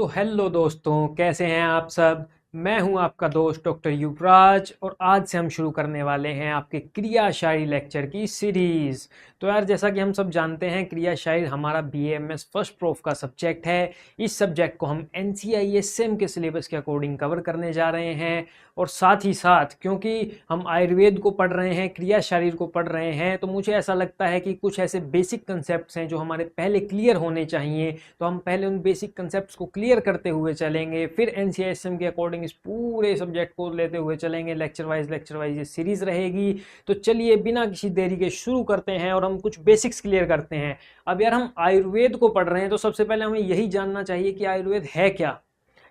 तो हेलो दोस्तों, कैसे हैं आप सब। मैं हूं आपका दोस्त डॉक्टर युवराज और आज से हम शुरू करने वाले हैं आपके क्रियाशारी लेक्चर की सीरीज। तो यार, जैसा कि हम सब जानते हैं, क्रियाशारी हमारा बीएमएस फर्स्ट प्रूफ का सब्जेक्ट है। इस सब्जेक्ट को हम एनसीआईएसएम के सिलेबस के अकॉर्डिंग कवर करने जा रहे हैं। और साथ ही साथ क्योंकि हम आयुर्वेद को पढ़ रहे हैं, क्रिया शरीर को पढ़ रहे हैं, तो मुझे ऐसा लगता है कि कुछ ऐसे बेसिक कंसेप्ट्स हैं जो हमारे पहले क्लियर होने चाहिए। तो हम पहले उन बेसिक कंसेप्ट्स को क्लियर करते हुए चलेंगे, फिर एनसीआईएसएम के अकॉर्डिंग इस पूरे सब्जेक्ट को लेते हुए चलेंगे। लेक्चर वाइज ये सीरीज रहेगी। तो चलिए बिना किसी देरी के शुरू करते हैं और हम कुछ बेसिक्स क्लियर करते हैं। अब यार, हम आयुर्वेद को पढ़ रहे हैं तो सबसे पहले हमें यही जानना चाहिए कि आयुर्वेद है क्या।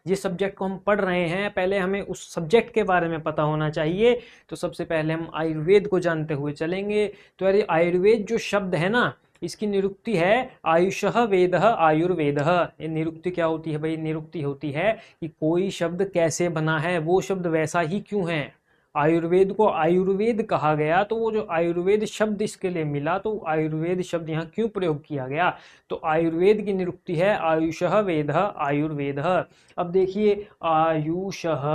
जिस सब्जेक्ट को हम पढ़ रहे हैं, पहले हमें उस सब्जेक्ट के बारे में पता होना चाहिए। तो सबसे पहले हम आयुर्वेद को जानते हुए चलेंगे। तो यार, आयुर्वेद जो शब्द है ना, इसकी निरुक्ति है आयुषः वेदः आयुर्वेदः। ये निरुक्ति क्या होती है भाई? निरुक्ति होती है कि कोई शब्द कैसे बना है, वो शब्द वैसा ही क्यों है। आयुर्वेद को आयुर्वेद कहा गया, तो वो जो आयुर्वेद शब्द इसके लिए मिला, तो आयुर्वेद शब्द यहाँ क्यों प्रयोग किया गया। तो आयुर्वेद की निरुक्ति है आयुषः वेदः आयुर्वेदः। अब देखिए, आयुषः,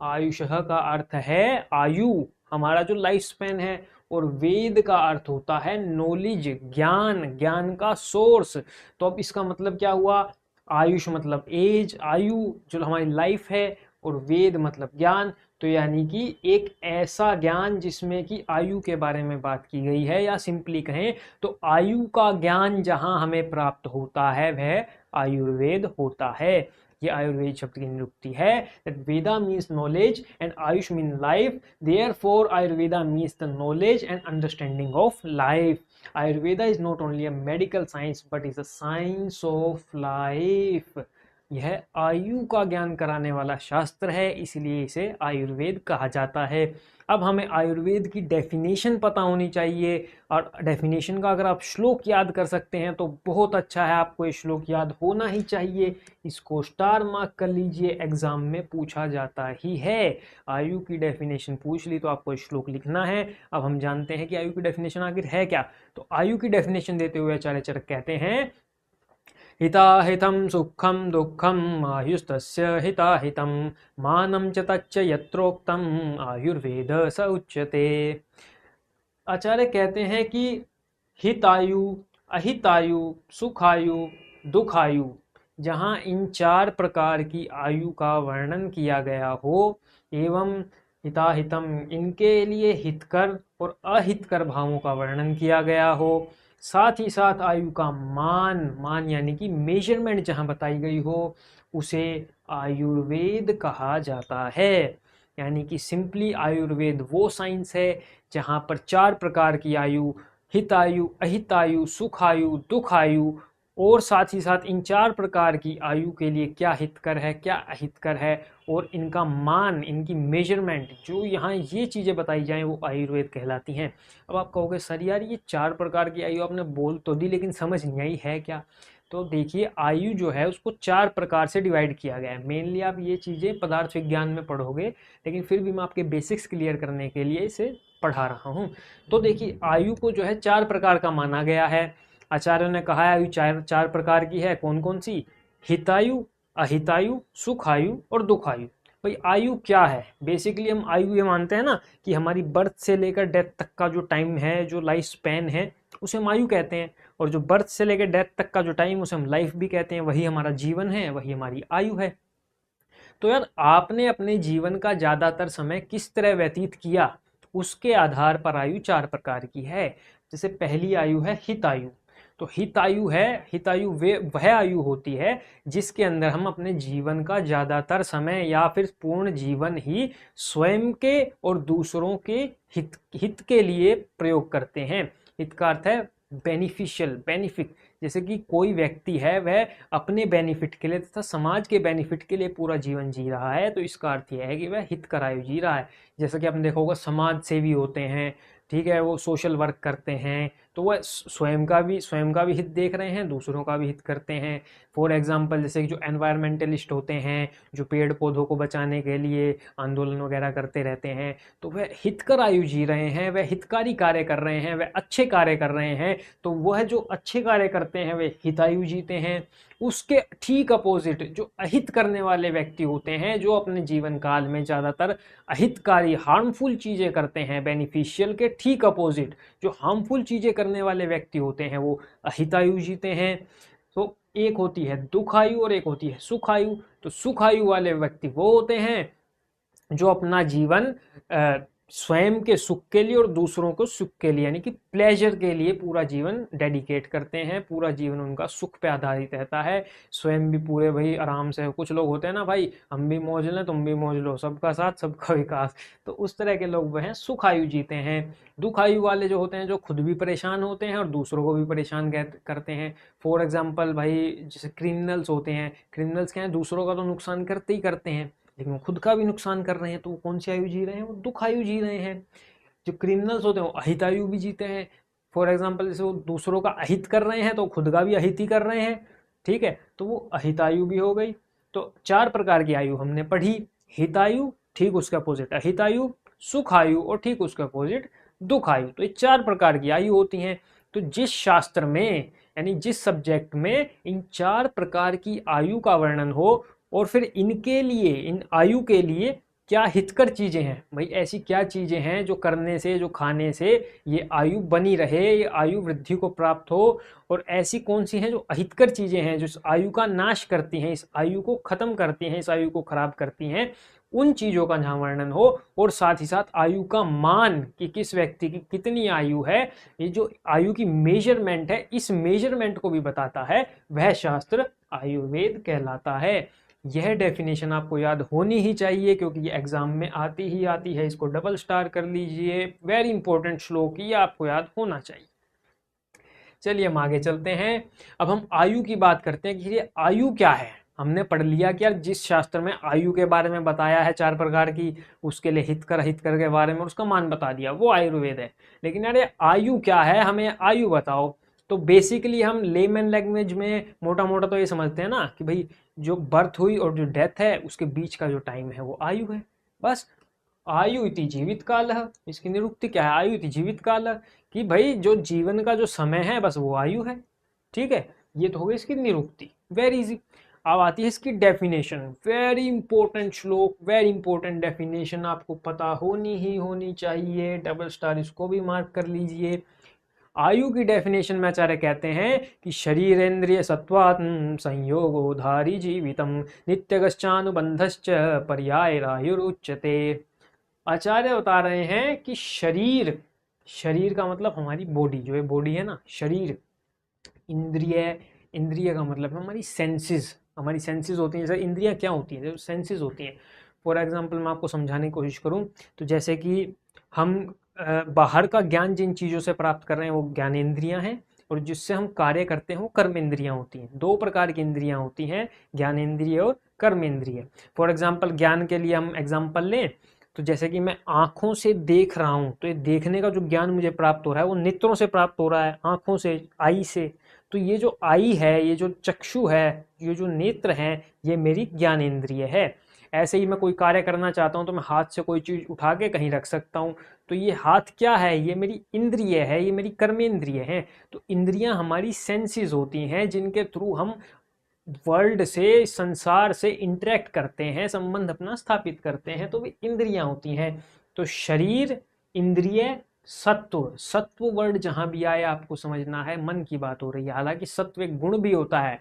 आयुषः का अर्थ है आयु, हमारा जो लाइफ स्पेन है। और वेद का अर्थ होता है नॉलेज, ज्ञान, ज्ञान का सोर्स। तो अब इसका मतलब क्या हुआ? आयुष मतलब एज, आयु जो हमारी लाइफ है, और वेद मतलब ज्ञान। तो यानी कि एक ऐसा ज्ञान जिसमें कि आयु के बारे में बात की गई है, या सिंपली कहें तो आयु का ज्ञान जहां हमें प्राप्त होता है वह आयुर्वेद होता है। ये आयुर्वेद शब्द की निरुक्ति है। that Veda means knowledge and Ayush means life. Therefore, Ayurveda means the knowledge and understanding of life. Ayurveda is not only a medical science but is a science of life. यह आयु का ज्ञान कराने वाला शास्त्र है, इसलिए इसे आयुर्वेद कहा जाता है। अब हमें आयुर्वेद की डेफिनेशन पता होनी चाहिए, और डेफिनेशन का अगर आप श्लोक याद कर सकते हैं तो बहुत अच्छा है। आपको ये श्लोक याद होना ही चाहिए, इसको स्टार मार्क कर लीजिए, एग्जाम में पूछा जाता ही है। आयु की डेफिनेशन पूछ ली तो आपको श्लोक लिखना है। अब हम जानते हैं कि आयु की डेफिनेशन आखिर है क्या। तो आयु की डेफिनेशन देते हुए आचार्य चरक कहते हैं, हिताहितं सुखं दुःखम् आयुस्तस्य हिताहितं मानं च तच्च यत्रोक्तम् आयुर्वेद स उच्यते। आचार्य कहते हैं कि हितायु, अहितायु, सुखायु, दुखायु, जहाँ इन चार प्रकार की आयु का वर्णन किया गया हो, एवं हिताहितम, इनके लिए हितकर और अहितकर भावों का वर्णन किया गया हो, साथ ही साथ आयु का मान, मान यानी कि मेजरमेंट जहाँ बताई गई हो, उसे आयुर्वेद कहा जाता है। यानी कि सिंपली आयुर्वेद वो साइंस है जहाँ पर चार प्रकार की आयु, हितायु, अहितायु, सुखायु, दुखायु, और साथ ही साथ इन चार प्रकार की आयु के लिए क्या हितकर है, क्या अहितकर है, और इनका मान, इनकी मेजरमेंट, जो यहाँ ये चीज़ें बताई जाएं वो आयुर्वेद कहलाती हैं। अब आप कहोगे सर यार, ये चार प्रकार की आयु आपने बोल तो दी लेकिन समझ नहीं आई है क्या। तो देखिए, आयु जो है उसको चार प्रकार से डिवाइड किया गया है। मेनली आप ये चीज़ें पदार्थ विज्ञान में पढ़ोगे, लेकिन फिर भी मैं आपके बेसिक्स क्लियर करने के लिए इसे पढ़ा रहा हूँ। तो देखिए, आयु को जो है चार प्रकार का माना गया है। आचार्यों ने कहा है आयु चार चार प्रकार की है। कौन कौन सी? हितायु, अहितायु, सुखायु और दुखायु। भाई आयु क्या है? बेसिकली हम आयु ये मानते हैं ना कि हमारी बर्थ से लेकर डेथ तक का जो टाइम है, जो लाइफ स्पैन है, उसे हम आयु कहते हैं। और जो बर्थ से लेकर डेथ तक का जो टाइम, उसे हम लाइफ भी कहते हैं। वही हमारा जीवन है, वही हमारी आयु है। तो यार, आपने अपने जीवन का ज्यादातर समय किस तरह व्यतीत किया, उसके आधार पर आयु चार प्रकार की है। जैसे पहली आयु है हितायु। तो हितायु है, हितायु वे वह आयु होती है जिसके अंदर हम अपने जीवन का ज्यादातर समय या फिर पूर्ण जीवन ही स्वयं के और दूसरों के हित के लिए प्रयोग करते हैं। हित का अर्थ है बेनिफिशियल, बेनिफिट। जैसे कि कोई व्यक्ति है, वह अपने बेनिफिट के लिए तथा समाज के बेनिफिट के लिए पूरा जीवन जी रहा है, तो इसका अर्थ यह है कि वह हितकर आयु जी रहा है। जैसा कि आपने देखा होगा, समाज सेवी होते हैं, ठीक है, वो सोशल वर्क करते हैं, तो वह स्वयं का भी हित देख रहे हैं, दूसरों का भी हित करते हैं। फॉर एग्जांपल, जैसे कि जो एनवायरमेंटलिस्ट होते हैं, जो पेड़ पौधों को बचाने के लिए आंदोलन वगैरह करते रहते हैं, तो वह हितकर आयु जी रहे हैं, वह हितकारी कार्य कर रहे हैं, वह अच्छे कार्य कर रहे हैं। तो वह जो अच्छे कार्य करते हैं वे हितायु जीते हैं। उसके ठीक अपोजिट जो अहित करने वाले व्यक्ति होते हैं, जो अपने जीवन काल में ज़्यादातर अहितकारी हार्मफुल चीज़ें करते हैं, बेनिफिशियल के ठीक अपोजिट जो हार्मफुल चीज़ें करने वाले व्यक्ति होते हैं वो अहितायु जीते हैं। तो एक होती है दुख आयु और एक होती है सुख आयु। तो सुख आयु वाले व्यक्ति वो होते हैं जो अपना जीवन स्वयं के सुख के लिए और दूसरों को सुख के लिए यानी कि प्लेजर के लिए पूरा जीवन डेडिकेट करते हैं। पूरा जीवन उनका सुख पे आधारित रहता है, स्वयं भी पूरे भाई आराम से। कुछ लोग होते हैं ना भाई, हम भी मौज लें तुम भी मौज लो, सबका साथ सबका विकास। तो उस तरह के लोग वह हैं सुख आयु जीते हैं। दुख आयु वाले जो होते हैं जो खुद भी परेशान होते हैं और दूसरों को भी परेशान करते हैं। फॉर एग्जाम्पल भाई जैसे क्रिमिनल्स होते हैं, क्रिमिनल्स क्या है, दूसरों का तो नुकसान करते ही करते हैं लेकिन वो खुद का भी नुकसान कर रहे हैं, तो वो कौन सी आयु जी रहे हैं, वो दुख आयु जी रहे हैं। जो क्रिमिनल्स होते हैं वो अहित आयु भी जीते हैं। फॉर एग्जाम्पल जैसे वो दूसरों का अहित कर रहे हैं तो खुद का भी अहित ही कर रहे हैं, ठीक है, तो वो अहित आयु भी हो गई। तो 4 प्रकार की आयु हमने पढ़ी, हितायु ठीक उसके अपोजिट अहित आयु, सुख आयु और ठीक उसके अपोजिट दुख आयु। तो ये 4 प्रकार की आयु होती हैं। तो जिस शास्त्र में यानी जिस सब्जेक्ट में इन 4 प्रकार की आयु का वर्णन हो और फिर इनके लिए, इन आयु के लिए क्या हितकर चीज़ें हैं, भाई ऐसी क्या चीज़ें हैं जो करने से, जो खाने से ये आयु बनी रहे, ये आयु वृद्धि को प्राप्त हो, और ऐसी कौन सी हैं जो अहितकर चीज़ें हैं जो इस आयु का नाश करती हैं, इस आयु को ख़त्म करती हैं, इस आयु को खराब करती हैं, उन चीज़ों का जहाँ वर्णन हो। और साथ ही साथ आयु का मान कि किस व्यक्ति की कितनी आयु है, ये जो आयु की मेजरमेंट है, इस मेजरमेंट को भी बताता है, वह शास्त्र आयुर्वेद कहलाता है। यह डेफिनेशन आपको याद होनी ही चाहिए क्योंकि ये एग्जाम में आती ही आती है। इसको डबल स्टार कर लीजिए, वेरी इंपॉर्टेंट श्लोक, ये आपको याद होना चाहिए। चलिए हम आगे चलते हैं। अब हम आयु की बात करते हैं कि ये आयु क्या है। हमने पढ़ लिया कि यार जिस शास्त्र में आयु के बारे में बताया है 4 प्रकार की, उसके लिए हितकर अहितकर के बारे में उसका मान बता दिया, वो आयुर्वेद है। लेकिन यार ये आयु क्या है, हमें आयु बताओ। तो बेसिकली हम लेमन लैंग्वेज में मोटा मोटा तो ये समझते हैं ना कि भाई जो बर्थ हुई और जो डेथ है उसके बीच का जो टाइम है वो आयु है, बस। आयु इति जीवित काल है, इसकी निरुक्ति क्या है, आयु इति जीवित काल है, कि भाई जो जीवन का जो समय है बस वो आयु है, ठीक है। ये तो हो गई इसकी निरुक्ति, वेरी इजी। अब आती है इसकी डेफिनेशन, वेरी इंपॉर्टेंट श्लोक, वेरी इंपॉर्टेंट डेफिनेशन, आपको पता होनी ही होनी चाहिए, डबल स्टार इसको भी मार्क कर लीजिए। आयु की डेफिनेशन में आचार्य कहते हैं कि शरीरेन्द्रिय सत्वात्म संयोगोधारी जीवितम नित्यगश्चानुबंधश्च पर्यायरायुरुच्यते। आचार्य बता रहे हैं कि शरीर, शरीर का मतलब हमारी बॉडी, जो है बॉडी है ना, शरीर, इंद्रिय, इंद्रिय का मतलब है हमारी सेंसेस, हमारी सेंसेस होती हैं। जैसे इंद्रियां क्या होती हैं, जो सेंसेस होती हैं। फॉर एग्जांपल मैं आपको समझाने की कोशिश करूं तो जैसे कि हम बाहर का ज्ञान जिन चीज़ों से प्राप्त कर रहे हैं वो ज्ञानेंद्रियां हैं, और जिससे हम कार्य करते हैं वो कर्मेंद्रियां होती हैं। 2 प्रकार की इंद्रियां होती हैं, ज्ञानेंद्रिय और कर्मेंद्रिय। फॉर एग्जांपल ज्ञान के लिए हम एग्जांपल लें तो जैसे कि मैं आँखों से देख रहा हूँ, तो ये देखने का जो ज्ञान मुझे प्राप्त हो रहा है वो नेत्रों से प्राप्त हो रहा है, आँखों से, आई से। तो ये जो आई है, ये जो चक्षु है, ये जो नेत्र हैं, ये मेरी ज्ञानेंद्रिय है। ऐसे ही मैं कोई कार्य करना चाहता हूँ तो मैं हाथ से कोई चीज़ उठा के कहीं रख सकता हूँ, तो ये हाथ क्या है, ये मेरी इंद्रिय है, ये मेरी कर्मेंद्रिय है। तो इंद्रियां हमारी सेंसेस होती हैं जिनके थ्रू हम वर्ल्ड से, संसार से इंटरेक्ट करते हैं, संबंध अपना स्थापित करते हैं, तो वे इंद्रियां होती हैं। तो शरीर, इंद्रिय, सत्व, सत्व वर्ड जहां भी आए आपको समझना है मन की बात हो रही है। हालांकि सत्व एक गुण भी होता है,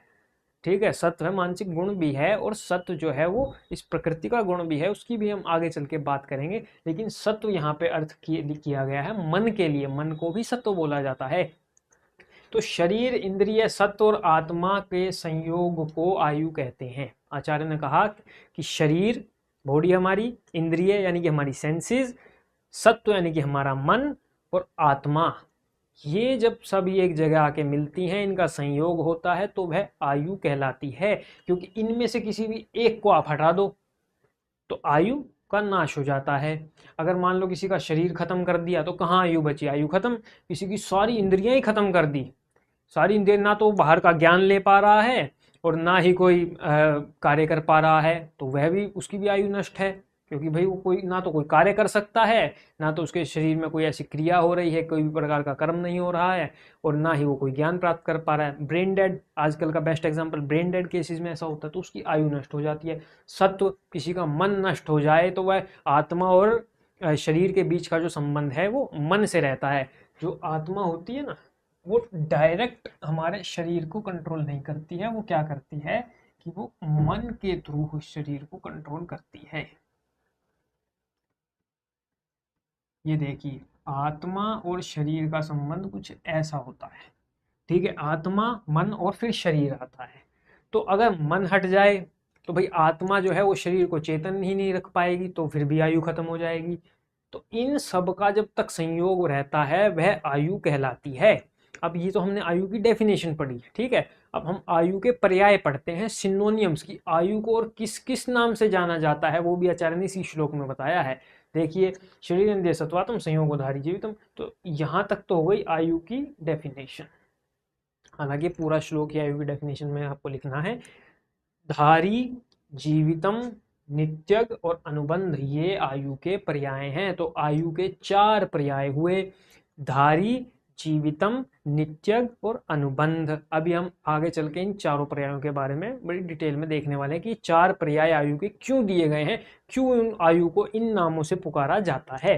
ठीक है, सत्व है, मानसिक गुण भी है, और सत्व जो है वो इस प्रकृति का गुण भी है, उसकी भी हम आगे चल के बात करेंगे। लेकिन सत्व यहाँ पे अर्थ किया गया है मन के लिए, मन को भी सत्व बोला जाता है। तो शरीर, इंद्रिय, सत्व और आत्मा के संयोग को आयु कहते हैं। आचार्य ने कहा कि शरीर, बॉडी हमारी, इंद्रिय यानी कि हमारी सेंसेस, सत्व यानी कि हमारा मन, और आत्मा, ये जब सब एक जगह आके मिलती हैं, इनका संयोग होता है तो वह आयु कहलाती है। क्योंकि इनमें से किसी भी एक को आप हटा दो तो आयु का नाश हो जाता है। अगर मान लो किसी का शरीर खत्म कर दिया तो कहाँ आयु बची, आयु खत्म। किसी की सारी इंद्रियां ही खत्म कर दी, सारी इंद्रियां, ना तो बाहर का ज्ञान ले पा रहा है और ना ही कोई कार्य कर पा रहा है, तो वह भी, उसकी भी आयु नष्ट है, क्योंकि भाई वो कोई ना तो कोई कार्य कर सकता है, ना तो उसके शरीर में कोई ऐसी क्रिया हो रही है, कोई भी प्रकार का कर्म नहीं हो रहा है, और ना ही वो कोई ज्ञान प्राप्त कर पा रहा है। ब्रेन डेड आजकल का best example, brain dead cases में ऐसा होता है तो उसकी आयु नष्ट हो जाती है। सत्व, किसी का मन नष्ट हो जाए तो वह आत्मा और शरीर के बीच का जो संबंध है वो मन से रहता है। जो आत्मा होती है ना, वो डायरेक्ट हमारे शरीर को कंट्रोल नहीं करती है, वो क्या करती है कि वो मन के थ्रू उस शरीर को कंट्रोल करती है। ये देखिए, आत्मा और शरीर का संबंध कुछ ऐसा होता है। ठीक है, आत्मा, मन और फिर शरीर आता है। तो अगर मन हट जाए तो भाई आत्मा जो है वो शरीर को चेतन ही नहीं रख पाएगी, तो फिर भी आयु खत्म हो जाएगी। तो इन सब का जब तक संयोग रहता है वह आयु कहलाती है। अब ये तो हमने आयु की डेफिनेशन पढ़ी है, ठीक है। अब हम आयु के पर्याय पढ़ते हैं, सिनोनियम्स की। आयु को और किस किस नाम से जाना जाता है वो भी आचार्य ने इसी श्लोक में बताया है। देखिए, शरीर इंद्रिय सत्वात्म संयोगोधारी जीवितम, तो यहां तक तो हो गई आयु की डेफिनेशन। हालांकि पूरा श्लोक ही आयु की डेफिनेशन में आपको लिखना है। धारी, जीवितम, नित्यग और अनुबंध, ये आयु के पर्याय हैं। तो आयु के 4 पर्याय हुए, धारी, जीवितम, नित्यग और अनुबंध। अभी हम आगे चल के इन चारों पर्यायों के बारे में बड़ी डिटेल में देखने वाले हैं कि 4 पर्याय आयु के क्यों दिए गए हैं, क्यों इन आयु को इन नामों से पुकारा जाता है।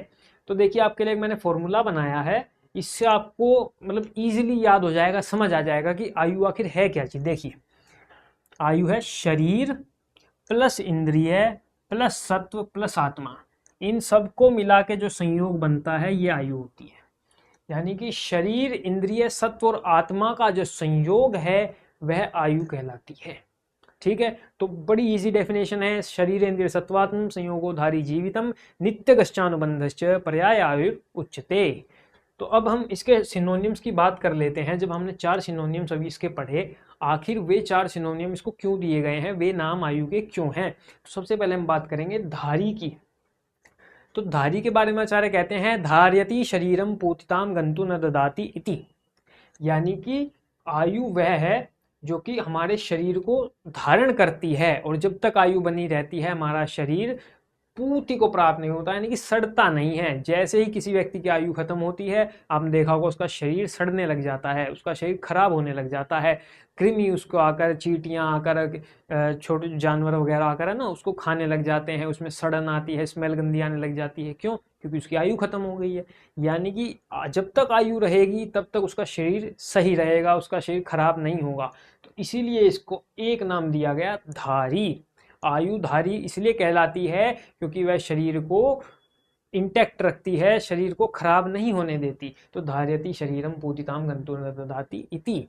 तो देखिए, आपके लिए मैंने फॉर्मूला बनाया है, इससे आपको मतलब इजीली याद हो जाएगा, समझ आ जाएगा कि आयु आखिर है क्या चीज। देखिए, आयु है शरीर प्लस इंद्रिय प्लस सत्व प्लस आत्मा, इन सबको मिला के जो संयोग बनता है ये आयु होती है। यानी कि शरीर, इंद्रिय, सत्व और आत्मा का जो संयोग है वह आयु कहलाती है। ठीक है, तो बड़ी इजी डेफिनेशन है, शरीर इंद्रिय सत्वात्म संयोगोधारी जीवितम नित्यगश्चानुबंधश्च पर्याय आयु उच्यते। तो अब हम इसके सिनोनिम्स की बात कर लेते हैं। जब हमने 4 सिनोनिम्स अभी इसके पढ़े, आखिर वे 4 सिनोनियम इसको क्यों दिए गए हैं, वे नाम आयु के क्यों हैं। तो सबसे पहले हम बात करेंगे धारी की। तो धारी के बारे में आचार्य कहते हैं, धार्यति शरीरम पूतिताम गंतु न ददाति इति। यानी कि आयु वह है जो कि हमारे शरीर को धारण करती है, और जब तक आयु बनी रहती है हमारा शरीर पूर्ति को प्राप्त नहीं होता, यानी कि सड़ता नहीं है। जैसे ही किसी व्यक्ति की आयु खत्म होती है, आपने देखा होगा उसका शरीर सड़ने लग जाता है, उसका शरीर खराब होने लग जाता है। कृमि उसको आकर, चींटियां आकर, छोटे जानवर वगैरह आकर है ना उसको खाने लग जाते हैं, उसमें सड़न आती है, स्मेल गंदी आने लग जाती है। क्यों? क्योंकि उसकी आयु खत्म हो गई है। यानी कि जब तक आयु रहेगी तब तक उसका शरीर सही रहेगा, उसका शरीर खराब नहीं होगा। तो इसीलिए इसको एक नाम दिया गया, धारी। आयुधारी इसलिए कहलाती है क्योंकि वह शरीर को इंटैक्ट रखती है, शरीर को खराब नहीं होने देती। तो धार्यति शरीरम पूतिताम गंतु न ददाति इति।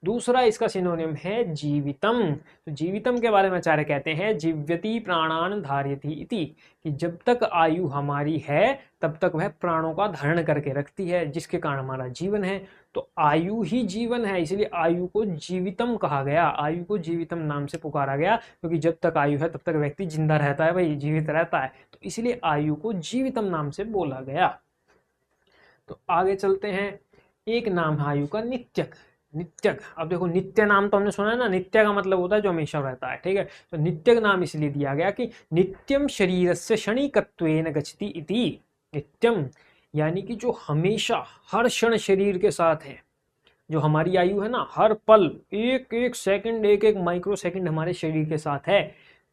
दूसरा इसका सिनोनिम है जीवितम। तो जीवितम के बारे में आचार्य कहते हैं, जीव्यति प्राणान धार्यति इति, कि जब तक आयु हमारी है तब तक वह प्राणों का धारण करके रखती है, जिसके कारण हमारा जीवन है। तो आयु ही जीवन है, इसलिए आयु को जीवितम कहा गया, आयु को जीवितम नाम से पुकारा गया, क्योंकि जब तक आयु है तब तक व्यक्ति जिंदा रहता है, भाई जीवित रहता है, तो इसलिए आयु को जीवितम नाम से बोला गया। तो आगे चलते हैं, एक नाम है आयु का नित्यक। नित्यक, अब देखो नित्य नाम तो हमने सुना है ना, नित्य का मतलब होता है जो हमेशा रहता है, ठीक है। तो नित्यक नाम इसलिए दिया गया कि नित्यम शरीरस्य क्षणिकत्वेन गच्छति इति। नित्यम यानी कि जो हमेशा हर क्षण शरीर के साथ है, जो हमारी आयु है ना, हर पल, एक एक सेकंड, एक एक माइक्रो सेकंड हमारे शरीर के साथ है,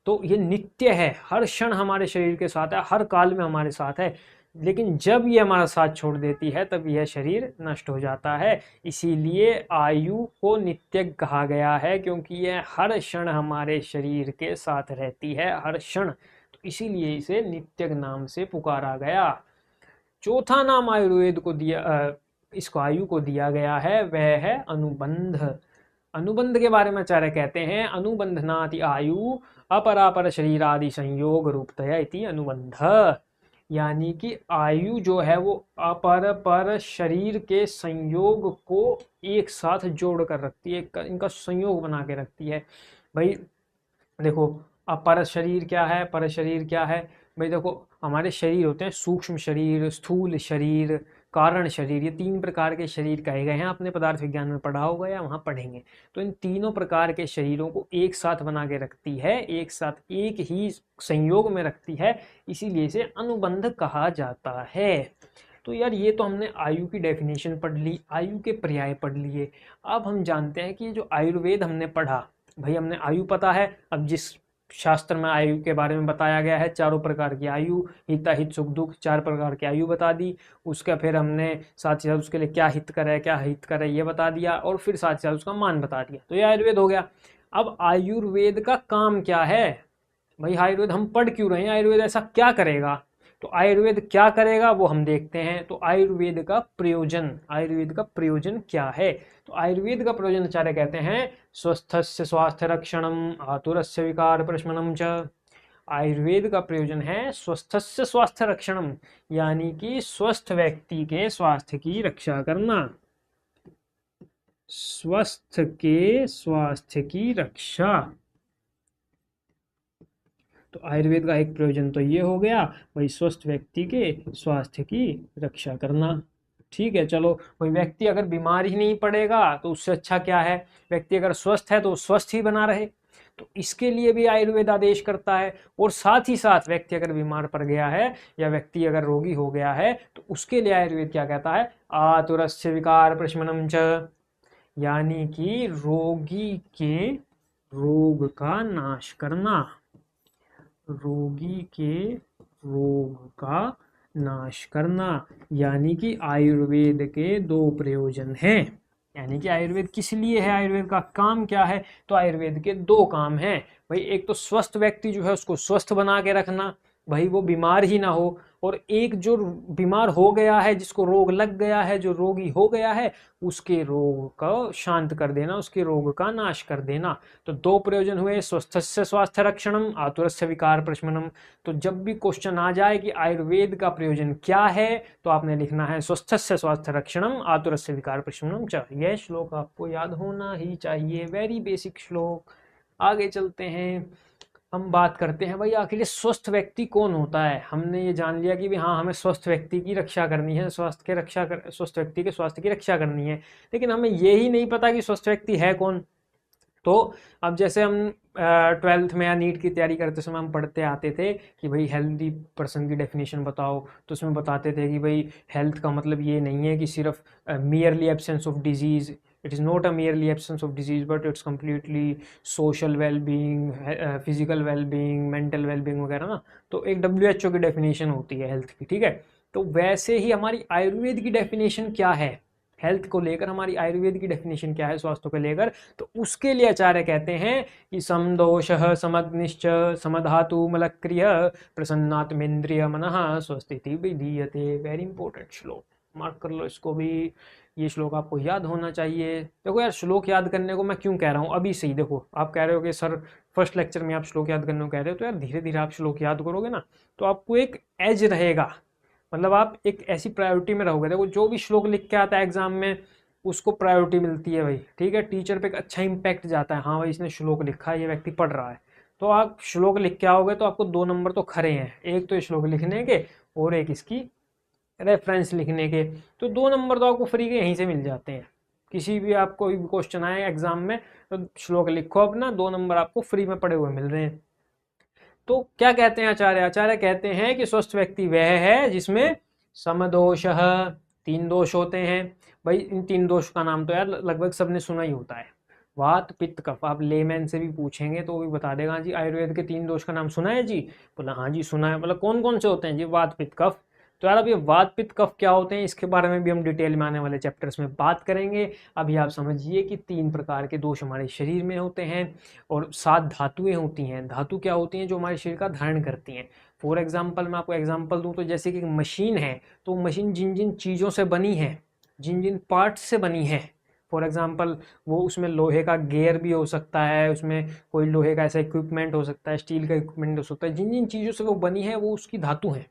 तो ये नित्य है, हर क्षण हमारे शरीर के साथ है, हर काल में हमारे साथ है। लेकिन जब ये हमारा साथ छोड़ देती है तब यह शरीर नष्ट हो जाता है। इसीलिए आयु को नित्य कहा गया है, क्योंकि यह हर क्षण हमारे शरीर के साथ रहती है, हर क्षण। तो इसीलिए इसे नित्यक नाम से पुकारा गया। चौथा नाम आयुर्वेद को दिया, इसको आयु को दिया गया है, वह है अनुबंध। अनुबंध के बारे में आचार्य कहते हैं, अनुबंधनाति आयु अपरापर शरीरादि संयोग रूपतया इति अनुबंध। यानी कि आयु जो है वो अपर पर शरीर के संयोग को एक साथ जोड़ कर रखती है, इनका संयोग बना के रखती है। भाई देखो, अपर शरीर क्या है, पर शरीर क्या है। भाई देखो, हमारे शरीर होते हैं सूक्ष्म शरीर, स्थूल शरीर, कारण शरीर, ये 3 प्रकार के शरीर कहे गए हैं। आपने पदार्थ विज्ञान में पढ़ा होगा या वहाँ पढ़ेंगे। तो इन तीनों प्रकार के शरीरों को एक साथ बना के रखती है, एक साथ एक ही संयोग में रखती है, इसीलिए इसे अनुबंध कहा जाता है। तो यार ये तो हमने आयु की डेफिनेशन पढ़ ली, आयु के पर्याय पढ़ लिए। अब हम जानते हैं कि ये जो आयुर्वेद हमने पढ़ा, भाई हमने आयु पता है। अब जिस शास्त्र में आयु के बारे में बताया गया है, चारों प्रकार की आयु, हिता हित सुख दुख, 4 प्रकार की आयु बता दी। उसका फिर हमने साथ ही साथ उसके लिए क्या हितकर है क्या हितकर है ये बता दिया, और फिर साथ ही साथ उसका मान बता दिया। तो ये आयुर्वेद हो गया। अब आयुर्वेद का काम क्या है भाई, आयुर्वेद हम पढ़ क्यों रहे हैं, आयुर्वेद ऐसा क्या करेगा? तो आयुर्वेद क्या करेगा वो हम देखते हैं। तो आयुर्वेद का प्रयोजन क्या है? तो आयुर्वेद का प्रयोजन आचार्य कहते हैं स्वस्थस्य स्वास्थ्य रक्षणम, आतुरस्य विकार प्रशमनम च। आयुर्वेद का प्रयोजन है स्वस्थस्य स्वास्थ्य रक्षणम, यानी कि स्वस्थ व्यक्ति के स्वास्थ्य की रक्षा करना, स्वस्थ के स्वास्थ्य की रक्षा। तो आयुर्वेद का एक प्रयोजन तो ये हो गया भाई, स्वस्थ व्यक्ति के स्वास्थ्य की रक्षा करना। ठीक है, चलो कोई व्यक्ति अगर बीमार ही नहीं पड़ेगा तो उससे अच्छा क्या है, व्यक्ति अगर स्वस्थ है तो स्वस्थ ही बना रहे, तो इसके लिए भी आयुर्वेद आदेश करता है। और साथ ही साथ व्यक्ति अगर बीमार पड़ गया है या व्यक्ति अगर रोगी हो गया है तो उसके लिए आयुर्वेद क्या कहता है, आतुरस्य विकार प्रशमनम च, यानी कि रोगी के रोग का नाश करना, रोगी के रोग का नाश करना। यानी कि आयुर्वेद के 2 प्रयोजन हैं। यानी कि आयुर्वेद किस लिए है, आयुर्वेद का काम क्या है? तो आयुर्वेद के 2 काम हैं भाई। एक तो स्वस्थ व्यक्ति जो है उसको स्वस्थ बना के रखना, भाई वो बीमार ही ना हो। और एक जो बीमार हो गया है, जिसको रोग लग गया है, जो रोगी हो गया है, उसके रोग को शांत कर देना, उसके रोग का नाश कर देना। तो 2 प्रयोजन हुए, स्वस्थस्य स्वास्थ्य रक्षणम, आतुरस्य विकार प्रशमनम। तो जब भी क्वेश्चन आ जाए कि आयुर्वेद का प्रयोजन क्या है, तो आपने लिखना है स्वस्थस्य स्वास्थ्य रक्षणम, आतुरस्य विकार प्रशमनम च। यह श्लोक आपको याद होना ही चाहिए, वेरी बेसिक श्लोक। आगे चलते हैं, हम बात करते हैं भाई आखिर स्वस्थ व्यक्ति कौन होता है। हमने ये जान लिया कि भी हाँ, हमें स्वस्थ व्यक्ति की रक्षा करनी है, स्वस्थ व्यक्ति के स्वास्थ्य की रक्षा करनी है, लेकिन हमें ये ही नहीं पता कि स्वस्थ व्यक्ति है कौन। तो अब जैसे हम 12th में या नीट की तैयारी करते समय हम पढ़ते आते थे कि भाई हेल्दी पर्सन की डेफिनेशन बताओ, तो उसमें बताते थे कि भाई हेल्थ का मतलब ये नहीं है कि सिर्फ merely absence of disease, it is not a merely absence of disease but it's completely social wellbeing, physical wellbeing, mental wellbeing वगैरह ना। तो एक WHO की डेफिनेशन होती है हेल्थ की, ठीक है। तो वैसे ही हमारी आयुर्वेद की डेफिनेशन क्या है, हेल्थ को लेकर हमारी आयुर्वेद की डेफिनेशन क्या है स्वास्थ्य को लेकर, तो उसके लिए आचार्य कहते हैं कि समदोषः समग्निश्च समधातु मलक्रिय प्रसन्नात्मेन्द्रिय मनः स्वस्थिति विधीयते। वेरी इंपॉर्टेंट श्लोक, मार्क कर लो इसको भी, ये श्लोक आपको याद होना चाहिए। देखो यार, श्लोक याद करने को मैं क्यों कह रहा हूँ अभी से ही, देखो आप कह रहे हो कि सर फर्स्ट लेक्चर में आप श्लोक याद करने को कह रहे हो, तो यार धीरे धीरे आप श्लोक याद करोगे ना तो आपको एक एज रहेगा, मतलब आप एक ऐसी प्रायोरिटी में रहोगे। देखो जो भी श्लोक लिख के आता है एग्जाम में उसको प्रायोरिटी मिलती है भाई, ठीक है। टीचर पे एक अच्छा इंपैक्ट जाता है, हाँ भाई इसने श्लोक लिखा है, ये व्यक्ति पढ़ रहा है। तो आप श्लोक लिख के आओगे तो आपको 2 नंबर तो खरे हैं, एक तो श्लोक लिखने के और एक इसकी रेफरेंस लिखने के। तो 2 नंबर तो आपको फ्री के यहीं से मिल जाते हैं। किसी भी आपको कोई क्वेश्चन आए एग्जाम में तो श्लोक लिखो अपना, 2 नंबर आपको फ्री में पड़े हुए मिल रहे हैं। तो क्या कहते हैं आचार्य, आचार्य कहते हैं कि स्वस्थ व्यक्ति वह है जिसमें समदोषः, 3 दोष होते हैं भाई। इन 3 दोष का नाम तो यार लगभग सबने सुना ही होता है, वात पित्त कफ। आप लेमैन से भी पूछेंगे तो वो भी बता देगा जी आयुर्वेद के 3 दोष का नाम सुना है जी, बोला हाँ जी सुना है। मतलब कौन कौन से होते हैं जी, वात पित्त कफ। तो यार अब ये वात पित्त कफ क्या होते हैं, इसके बारे में भी हम डिटेल में आने वाले चैप्टर्स में बात करेंगे। अभी आप समझिए कि 3 प्रकार के दोष हमारे शरीर में होते हैं और 7 धातुएं होती हैं। धातु क्या होती हैं, जो हमारे शरीर का धारण करती हैं। फॉर एग्जाम्पल मैं आपको एग्जाम्पल दूं तो जैसे कि एक मशीन है, तो मशीन जिन जिन चीज़ों से बनी है, जिन जिन पार्ट्स से बनी है, फॉर एग्जाम्पल वो उसमें लोहे का गेयर भी हो सकता है, उसमें कोई लोहे का ऐसा इक्विपमेंट हो सकता है, स्टील का इक्विपमेंट हो सकता है, जिन जिन चीज़ों से वो बनी है वो उसकी धातु है।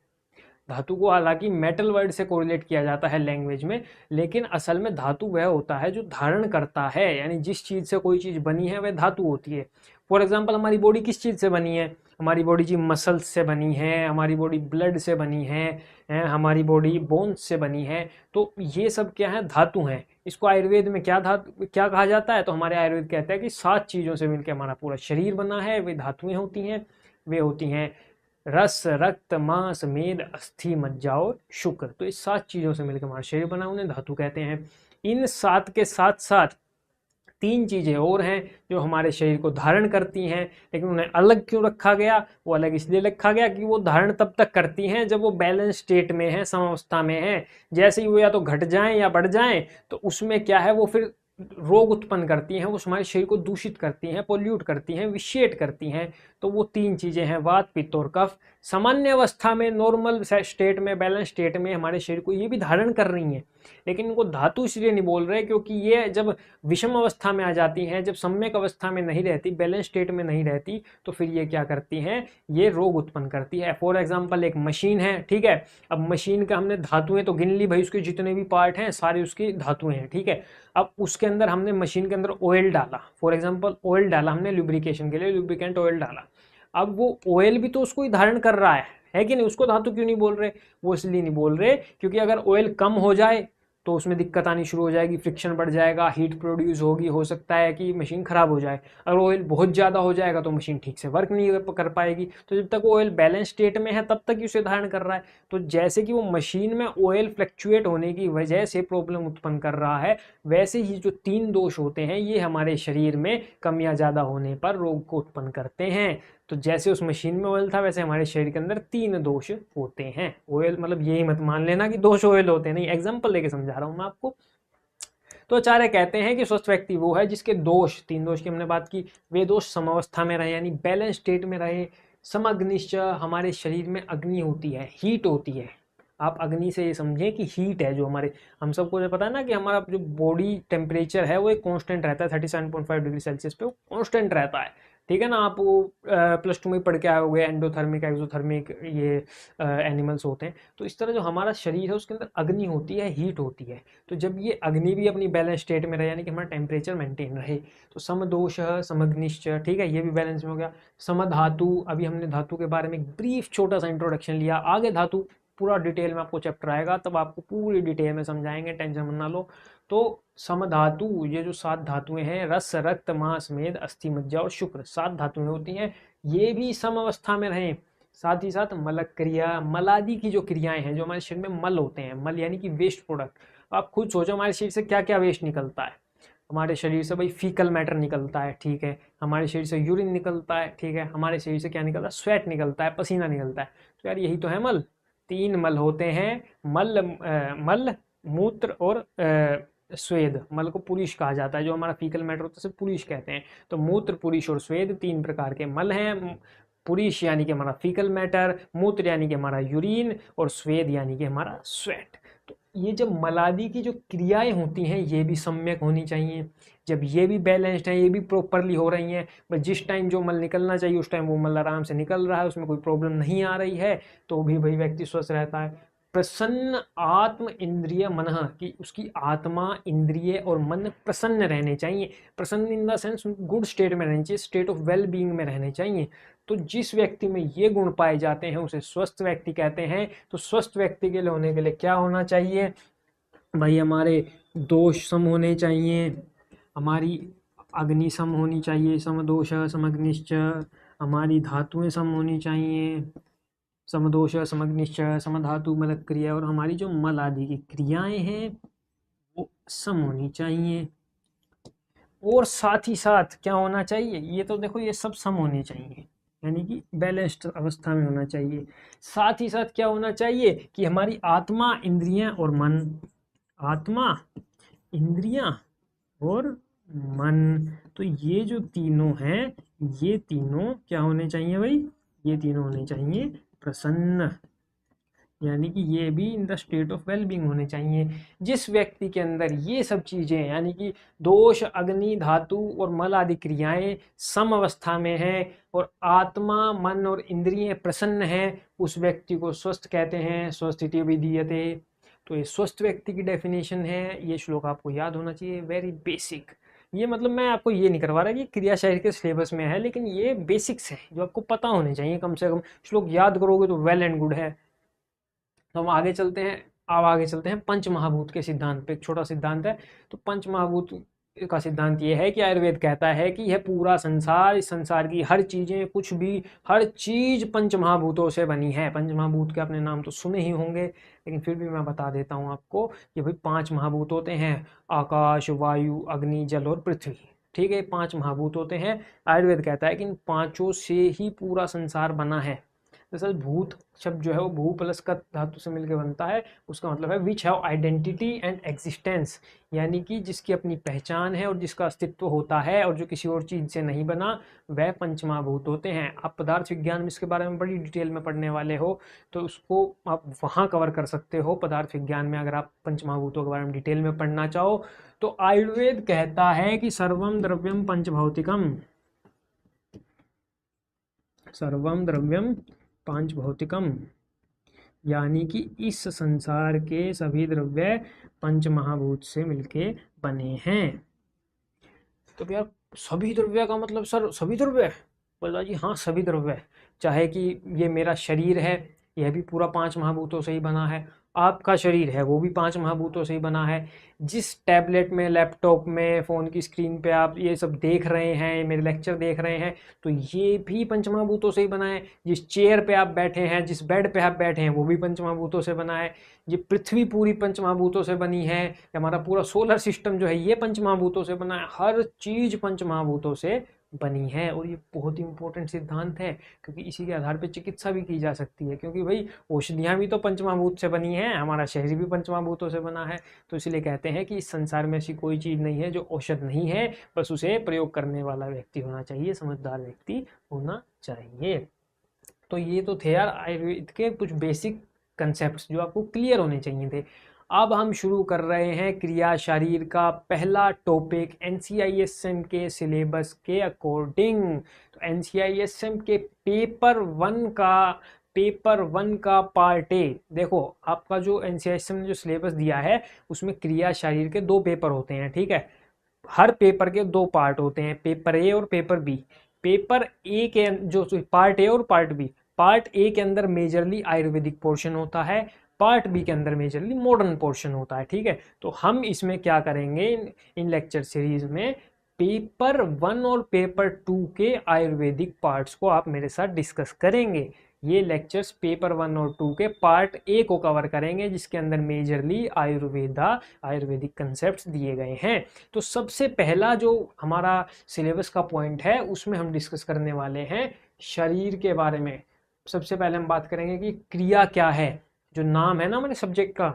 धातु को हालांकि मेटल वर्ड से कोरिलेट किया जाता है लैंग्वेज में, लेकिन असल में धातु वह होता है जो धारण करता है, यानी जिस चीज़ से कोई चीज़ बनी है वह धातु होती है। फॉर एग्जांपल हमारी बॉडी किस चीज़ से बनी है? हमारी बॉडी जी मसल्स से बनी है, हमारी बॉडी ब्लड से बनी है, हमारी बॉडी बोन्स से बनी है। तो ये सब क्या है? धातु हैं। इसको आयुर्वेद में क्या कहा जाता है? तो हमारे आयुर्वेद कहता है कि 7 चीज़ों से मिलकर हमारा पूरा शरीर बना है। वे धातुएं होती हैं, वे होती हैं रस, रक्त, मांस, मेद, अस्थि, मज्जा और शुक्र। तो इस 7 चीज़ों से मिलकर हमारा शरीर बना, उन्हें धातु कहते हैं। इन 7 के साथ साथ 3 चीज़ें और हैं जो हमारे शरीर को धारण करती हैं, लेकिन उन्हें अलग क्यों रखा गया? वो अलग इसलिए रखा गया कि वो धारण तब तक करती हैं जब वो बैलेंस स्टेट में है, समावस्था में है। जैसे ही वो या तो घट जाएं या बढ़ जाएं, तो उसमें क्या है, वो फिर रोग उत्पन्न करती हैं, वो हमारे शरीर को दूषित करती हैं, पोल्यूट करती हैं, विषेट करती हैं। तो वो 3 चीज़ें हैं, वात, पित्त और कफ। सामान्य अवस्था में, नॉर्मल स्टेट में, बैलेंस स्टेट में हमारे शरीर को ये भी धारण कर रही हैं, लेकिन इनको धातु इसलिए नहीं बोल रहे क्योंकि ये जब विषम अवस्था में आ जाती हैं, जब सम्यक अवस्था में नहीं रहती, बैलेंस स्टेट में नहीं रहती, तो फिर ये क्या करती हैं? ये रोग उत्पन्न करती है। फॉर एग्जाम्पल एक मशीन है, ठीक है। अब मशीन का हमने धातुएं तो गिन ली भाई, उसके जितने भी पार्ट हैं सारे उसकी धातुएं हैं, ठीक है। अब उसके अंदर हमने मशीन के अंदर ऑयल डाला, फॉर एग्जाम्पल ऑयल डाला हमने लुब्रिकेशन के लिए, लुब्रिकेंट ऑयल डाला। अब वो ऑयल भी तो उसको ही धारण कर रहा है कि नहीं? उसको धातु क्यों नहीं बोल रहे? वो इसलिए नहीं बोल रहे क्योंकि अगर ऑयल कम हो जाए तो उसमें दिक्कत आनी शुरू हो जाएगी, फ्रिक्शन बढ़ जाएगा, हीट प्रोड्यूस होगी, हो सकता है कि मशीन खराब हो जाए। अगर ऑयल बहुत ज़्यादा हो जाएगा तो मशीन ठीक से वर्क नहीं कर पाएगी। तो जब तक ऑयल बैलेंस स्टेट में है तब तक ही उसे धारण कर रहा है। तो जैसे कि वो मशीन में ऑयल फ्लक्चुएट होने की वजह से प्रॉब्लम उत्पन्न कर रहा है, वैसे ही जो 3 दोष होते हैं ये हमारे शरीर में कम या ज़्यादा होने पर रोग को उत्पन्न करते हैं। तो जैसे उस मशीन में ऑयल था, वैसे हमारे शरीर के अंदर 3 दोष होते हैं। ऑयल मतलब यही मत मान लेना कि दोष ऑयल होते हैं, नहीं, एग्जाम्पल लेके समझा रहा हूं मैं आपको। तो आचार्य कहते हैं कि स्वस्थ व्यक्ति वो है जिसके दोष, 3 दोष की हमने बात की, वे दोष समावस्था में रहे, यानी बैलेंस स्टेट में रहे। समग्निश्च, हमारे शरीर में अग्नि होती है, हीट होती है। आप अग्नि से ये समझें कि हीट है जो हमारे, हम सबको जो पता है ना कि हमारा जो बॉडी टेम्परेचर है वो एक कांस्टेंट रहता है 37.5 डिग्री सेल्सियस पे, वो कांस्टेंट रहता है, ठीक है ना। आप वो +2 में पढ़ के आए होंगे, एंडोथर्मिक, एक्सोथर्मिक, ये एनिमल्स होते हैं। तो इस तरह जो हमारा शरीर है उसके अंदर अग्नि होती है, हीट होती है। तो जब ये अग्नि भी अपनी बैलेंस स्टेट में रहे, यानी कि हमारा टेम्परेचर मेंटेन रहे, तो समदोष, समग्निश्च, ठीक है, ये भी बैलेंस में हो गया। समधातु, अभी हमने धातु के बारे में एक ब्रीफ छोटा सा इंट्रोडक्शन लिया, आगे धातु पूरा डिटेल में आपको चैप्टर आएगा, तब आपको पूरी डिटेल में समझाएंगे, टेंशन मत ना लो। तो समधातु, ये जो 7 धातुएं हैं, रस, रक्त, मांस, मेद, अस्थि, मज्जा और शुक्र, 7 धातुएं होती हैं, ये भी सम अवस्था में रहें। साथ ही साथ मलक क्रिया, मलादि की जो क्रियाएं हैं, जो हमारे शरीर में मल होते हैं, मल यानी कि वेस्ट प्रोडक्ट। आप खुद सोचो हमारे शरीर से क्या क्या वेस्ट निकलता है। हमारे शरीर से भाई फीकल मैटर निकलता है, ठीक है, हमारे शरीर से यूरिन निकलता है, ठीक है, हमारे शरीर से क्या निकलता है? स्वेट निकलता है, पसीना निकलता है। तो यार यही तो है मल। 3 मल होते हैं, मल, मूत्र और स्वेद। मल को पुरुष कहा जाता है, जो हमारा फीकल मैटर होता है उसे पुरुष कहते हैं। तो मूत्र, पुरुष और स्वेद 3 प्रकार के मल हैं। पुरुष यानी कि हमारा फीकल मैटर, मूत्र यानी कि हमारा यूरिन, और स्वेद यानी कि हमारा स्वेट। तो ये जब मलादि की जो क्रियाएं होती हैं ये भी सम्यक होनी चाहिए। जब ये भी बैलेंस्ड है, ये भी प्रॉपरली हो रही हैं, बस जिस टाइम जो मल निकलना चाहिए उस टाइम वो मल आराम से निकल रहा है, उसमें कोई प्रॉब्लम नहीं आ रही है, तो भी भाई व्यक्ति स्वस्थ रहता है। प्रसन्न आत्म इंद्रिय मन, की उसकी आत्मा, इंद्रिय और मन प्रसन्न रहने चाहिए। प्रसन्न in the sense good state में रहनी चाहिए, स्टेट ऑफ वेल बीइंग में रहने चाहिए। तो जिस व्यक्ति में ये गुण पाए जाते हैं उसे स्वस्थ व्यक्ति कहते हैं। तो स्वस्थ व्यक्ति के लिए होने के लिए क्या होना चाहिए भाई? हमारे दोष सम होने चाहिए, हमारी अग्नि सम होनी चाहिए, समदोष समग्निश्च, हमारी धातुएं सम होनी चाहिए, समदोष समग्निश्च, समधातु मलक क्रिया, और हमारी जो मल आदि की क्रियाएं हैं वो सम होनी चाहिए। और साथ ही साथ क्या होना चाहिए? ये तो देखो ये सब सम होनी चाहिए, यानी कि बैलेंस्ड अवस्था में होना चाहिए। साथ ही साथ क्या होना चाहिए कि हमारी आत्मा, इंद्रियां और मन, आत्मा, इंद्रियां और मन, तो ये जो तीनों हैं, ये तीनों क्या होने चाहिए भाई? ये तीनों होने चाहिए प्रसन्न, यानी कि ये भी in the state of well being होने चाहिए। जिस व्यक्ति के अंदर ये सब चीज़ें, यानी कि दोष, अग्नि, धातु और मल आदि क्रियाएं सम अवस्था में हैं और आत्मा, मन और इंद्रियां प्रसन्न हैं, उस व्यक्ति को स्वस्थ कहते हैं। स्वस्थिति विधीयते। तो ये स्वस्थ व्यक्ति की डेफिनेशन है, ये श्लोक आपको याद होना चाहिए, वेरी बेसिक। ये मतलब मैं आपको ये नहीं करवा रहा कि क्रिया शरीर के सिलेबस में है, लेकिन ये बेसिक्स है जो आपको पता होने चाहिए, कम से कम श्लोक याद करोगे तो वेल एंड गुड है। तो हम आगे चलते हैं। अब आगे चलते हैं पंच महाभूत के सिद्धांत पे। एक छोटा सिद्धांत है। तो पंच महाभूत का सिद्धांत ये है कि आयुर्वेद कहता है कि यह पूरा संसार, इस संसार की हर चीजें, कुछ भी, हर चीज पंच महाभूतों से बनी है। पंच महाभूत के अपने नाम तो सुने ही होंगे, लेकिन फिर भी मैं बता देता हूँ आपको कि भाई 5 महाभूत होते हैं, आकाश, वायु, अग्नि, जल और पृथ्वी। ठीक है, 5 महाभूत होते हैं। आयुर्वेद कहता है कि इन पांचों से ही पूरा संसार बना है। दरअसल भूत शब्द जो है वो भू प्लस का धातु से मिलकर बनता है। उसका मतलब है which have identity and existence, यानी कि जिसकी अपनी पहचान है और जिसका अस्तित्व होता है और जो किसी और चीज से नहीं बना, वह पंचमहाभूत होते हैं। आप पदार्थ विज्ञान में इसके बारे में बड़ी डिटेल में पढ़ने वाले हो, तो उसको आप वहाँ कवर कर सकते हो पदार्थ विज्ञान में, अगर आप पंचमहाभूतों के बारे में डिटेल में पढ़ना चाहो। तो आयुर्वेद कहता है कि सर्वम द्रव्यम पंचभौतिकम, सर्वम द्रव्यम पांच भौतिकम, यानी कि इस संसार के सभी द्रव्य पंच महाभूत से मिलके बने हैं। तो यार सभी द्रव्य का मतलब सर सभी द्रव्य? बोला जी हाँ सभी द्रव्य, चाहे कि ये मेरा शरीर है, यह भी पूरा 5 महाभूतों से ही बना है, आपका शरीर है वो भी 5 महाभूतों से ही बना है, जिस टैबलेट में, लैपटॉप में, फ़ोन की स्क्रीन पे आप ये सब देख रहे हैं, मेरे लेक्चर देख रहे हैं, तो ये भी पंचमहाभूतों से ही बना है। जिस चेयर पे आप बैठे हैं, जिस बेड पे आप बैठे हैं, वो भी पंचमहाभूतों से बना है। ये पृथ्वी पूरी पंचमहाभूतों से बनी है, हमारा पूरा सोलर सिस्टम जो है ये पंचमहाभूतों से बना है। हर चीज़ पंचमहाभूतों से बनी है, और ये बहुत ही इंपॉर्टेंट सिद्धांत है, क्योंकि इसी के आधार पर चिकित्सा भी की जा सकती है। क्योंकि भाई औषधियाँ भी तो पंचमहाभूत से बनी हैं, हमारा शरीर भी पंचमहाभूतों से बना है। तो इसलिए कहते हैं कि इस संसार में ऐसी कोई चीज़ नहीं है जो औषध नहीं है, बस उसे प्रयोग करने वाला व्यक्ति होना चाहिए, समझदार व्यक्ति होना चाहिए। तो ये तो थे यार आयुर्वेद के कुछ बेसिक कंसेप्ट जो आपको क्लियर होने चाहिए थे। अब हम शुरू कर रहे हैं क्रिया शरीर का पहला टॉपिक NCISM के सिलेबस के अकॉर्डिंग। तो NCISM के पेपर वन का पार्ट ए, देखो आपका जो NCISM ने जो सिलेबस दिया है उसमें क्रिया शरीर के 2 पेपर होते हैं, ठीक है। हर पेपर के 2 पार्ट होते हैं, पेपर ए और पेपर बी। पेपर ए के जो पार्ट ए और पार्ट बी, पार्ट ए के अंदर मेजरली आयुर्वेदिक पोर्शन होता है, पार्ट बी के अंदर मेजरली मॉडर्न पोर्शन होता है, ठीक है। तो हम इसमें क्या करेंगे इन लेक्चर सीरीज में, पेपर 1 और पेपर 2 के आयुर्वेदिक पार्ट्स को आप मेरे साथ डिस्कस करेंगे। ये लेक्चर्स पेपर 1 और 2 के पार्ट ए को कवर करेंगे, जिसके अंदर मेजरली आयुर्वेदिक कंसेप्ट्स दिए गए हैं। तो सबसे पहला जो हमारा सिलेबस का पॉइंट है उसमें हम डिस्कस करने वाले हैं शरीर के बारे में। सबसे पहले हम बात करेंगे कि क्रिया क्या है। जो नाम है ना हमारे सब्जेक्ट का,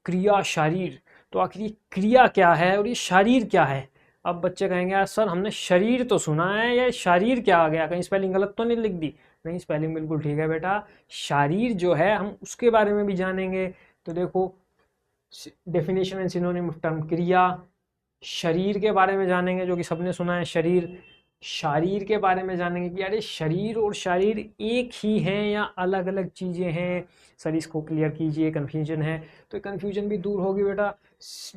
क्रिया शरीर, तो आखिर ये क्रिया क्या है और ये शरीर क्या है। अब बच्चे कहेंगे यार सर हमने शरीर तो सुना है, या शरीर क्या आ गया, कहीं स्पेलिंग गलत तो नहीं लिख दी? नहीं, स्पेलिंग बिल्कुल ठीक है बेटा। शरीर जो है हम उसके बारे में भी जानेंगे। तो देखो definition and synonym of term क्रिया, शरीर के बारे में जानेंगे जो कि सबने सुना है शरीर। शरीर के बारे में जानेंगे कि यार शरीर और शरीर एक ही हैं या अलग अलग चीज़ें हैं। सर इसको क्लियर कीजिए, कन्फ्यूजन है। तो कन्फ्यूजन भी दूर होगी बेटा।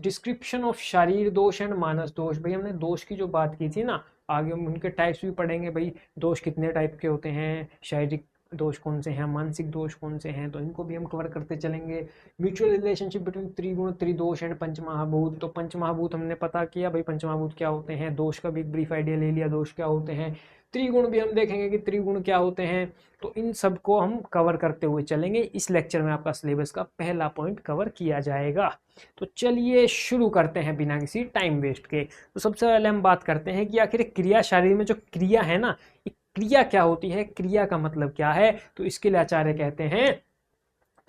डिस्क्रिप्शन ऑफ शरीर दोष एंड मानस दोष, भाई हमने दोष की जो बात की थी ना, आगे हम उनके टाइप्स भी पढ़ेंगे। भाई दोष कितने टाइप के होते हैं, शारीरिक दोष कौन से हैं, मानसिक दोष कौन से हैं, तो इनको भी हम कवर करते चलेंगे। म्यूचुअल रिलेशनशिप बिटवीन त्रिगुण, त्रिदोष एंड पंचमहाभूत। तो पंचमहाभूत हमने पता किया भाई पंचमहाभूत क्या होते हैं, दोष का भी एक ब्रीफ आइडिया ले लिया, दोष क्या होते हैं। त्रिगुण भी हम देखेंगे कि त्रिगुण क्या होते हैं। तो इन सब को हम कवर करते हुए चलेंगे। इस लेक्चर में आपका सिलेबस का पहला पॉइंट कवर किया जाएगा। तो चलिए शुरू करते हैं बिना किसी टाइम वेस्ट के। तो सबसे पहले हम बात करते हैं कि आखिर क्रिया शरीर में जो क्रिया है ना, क्रिया क्या होती है, क्रिया का मतलब क्या है। तो इसके लिए आचार्य कहते हैं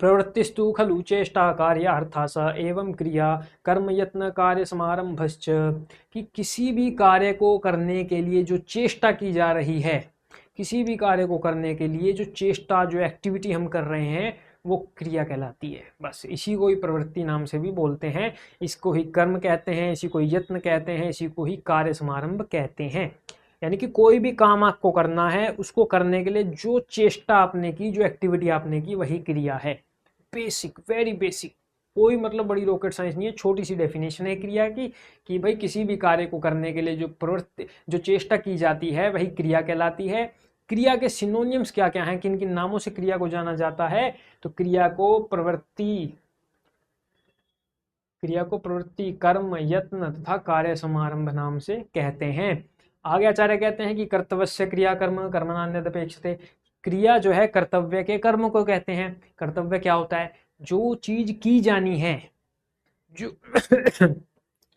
प्रवृत्तिस्तु खलु चेष्टा कार्य अर्थास एवं क्रिया कर्म यत्न कार्य समारंभश्च, कि किसी भी कार्य को करने के लिए जो चेष्टा की जा रही है, किसी भी कार्य को करने के लिए जो चेष्टा, जो एक्टिविटी हम कर रहे हैं, वो क्रिया कहलाती है। बस इसी को ही प्रवृत्ति नाम से भी बोलते हैं, इसको ही कर्म कहते हैं, इसी को यत्न कहते हैं, इसी को ही कार्य समारंभ कहते हैं। यानी कि कोई भी काम आपको करना है, उसको करने के लिए जो चेष्टा आपने की, जो एक्टिविटी आपने की, वही क्रिया है। Basic, very basic. कोई मतलब बड़ी रॉकेट साइंस नहीं है, छोटी सी डेफिनेशन है क्रिया की कि भाई किसी भी कार्य को करने के लिए जो प्रवृत्ति जो चेष्टा की जाती है वही क्रिया कहलाती है। क्रिया के सिनोनियम्स क्या क्या हैं, किन किन नामों से क्रिया को जाना जाता है, तो क्रिया को प्रवृत्ति, कर्म, यत्न तथा कार्य समारंभ नाम से कहते हैं। आगे आचार्य कहते हैं कि कर्तव्यस्य क्रिया कर्म कर्मणान्यद अपेक्षते, क्रिया जो है कर्तव्य के कर्म को कहते हैं। कर्तव्य क्या होता है, जो चीज की जानी है, जो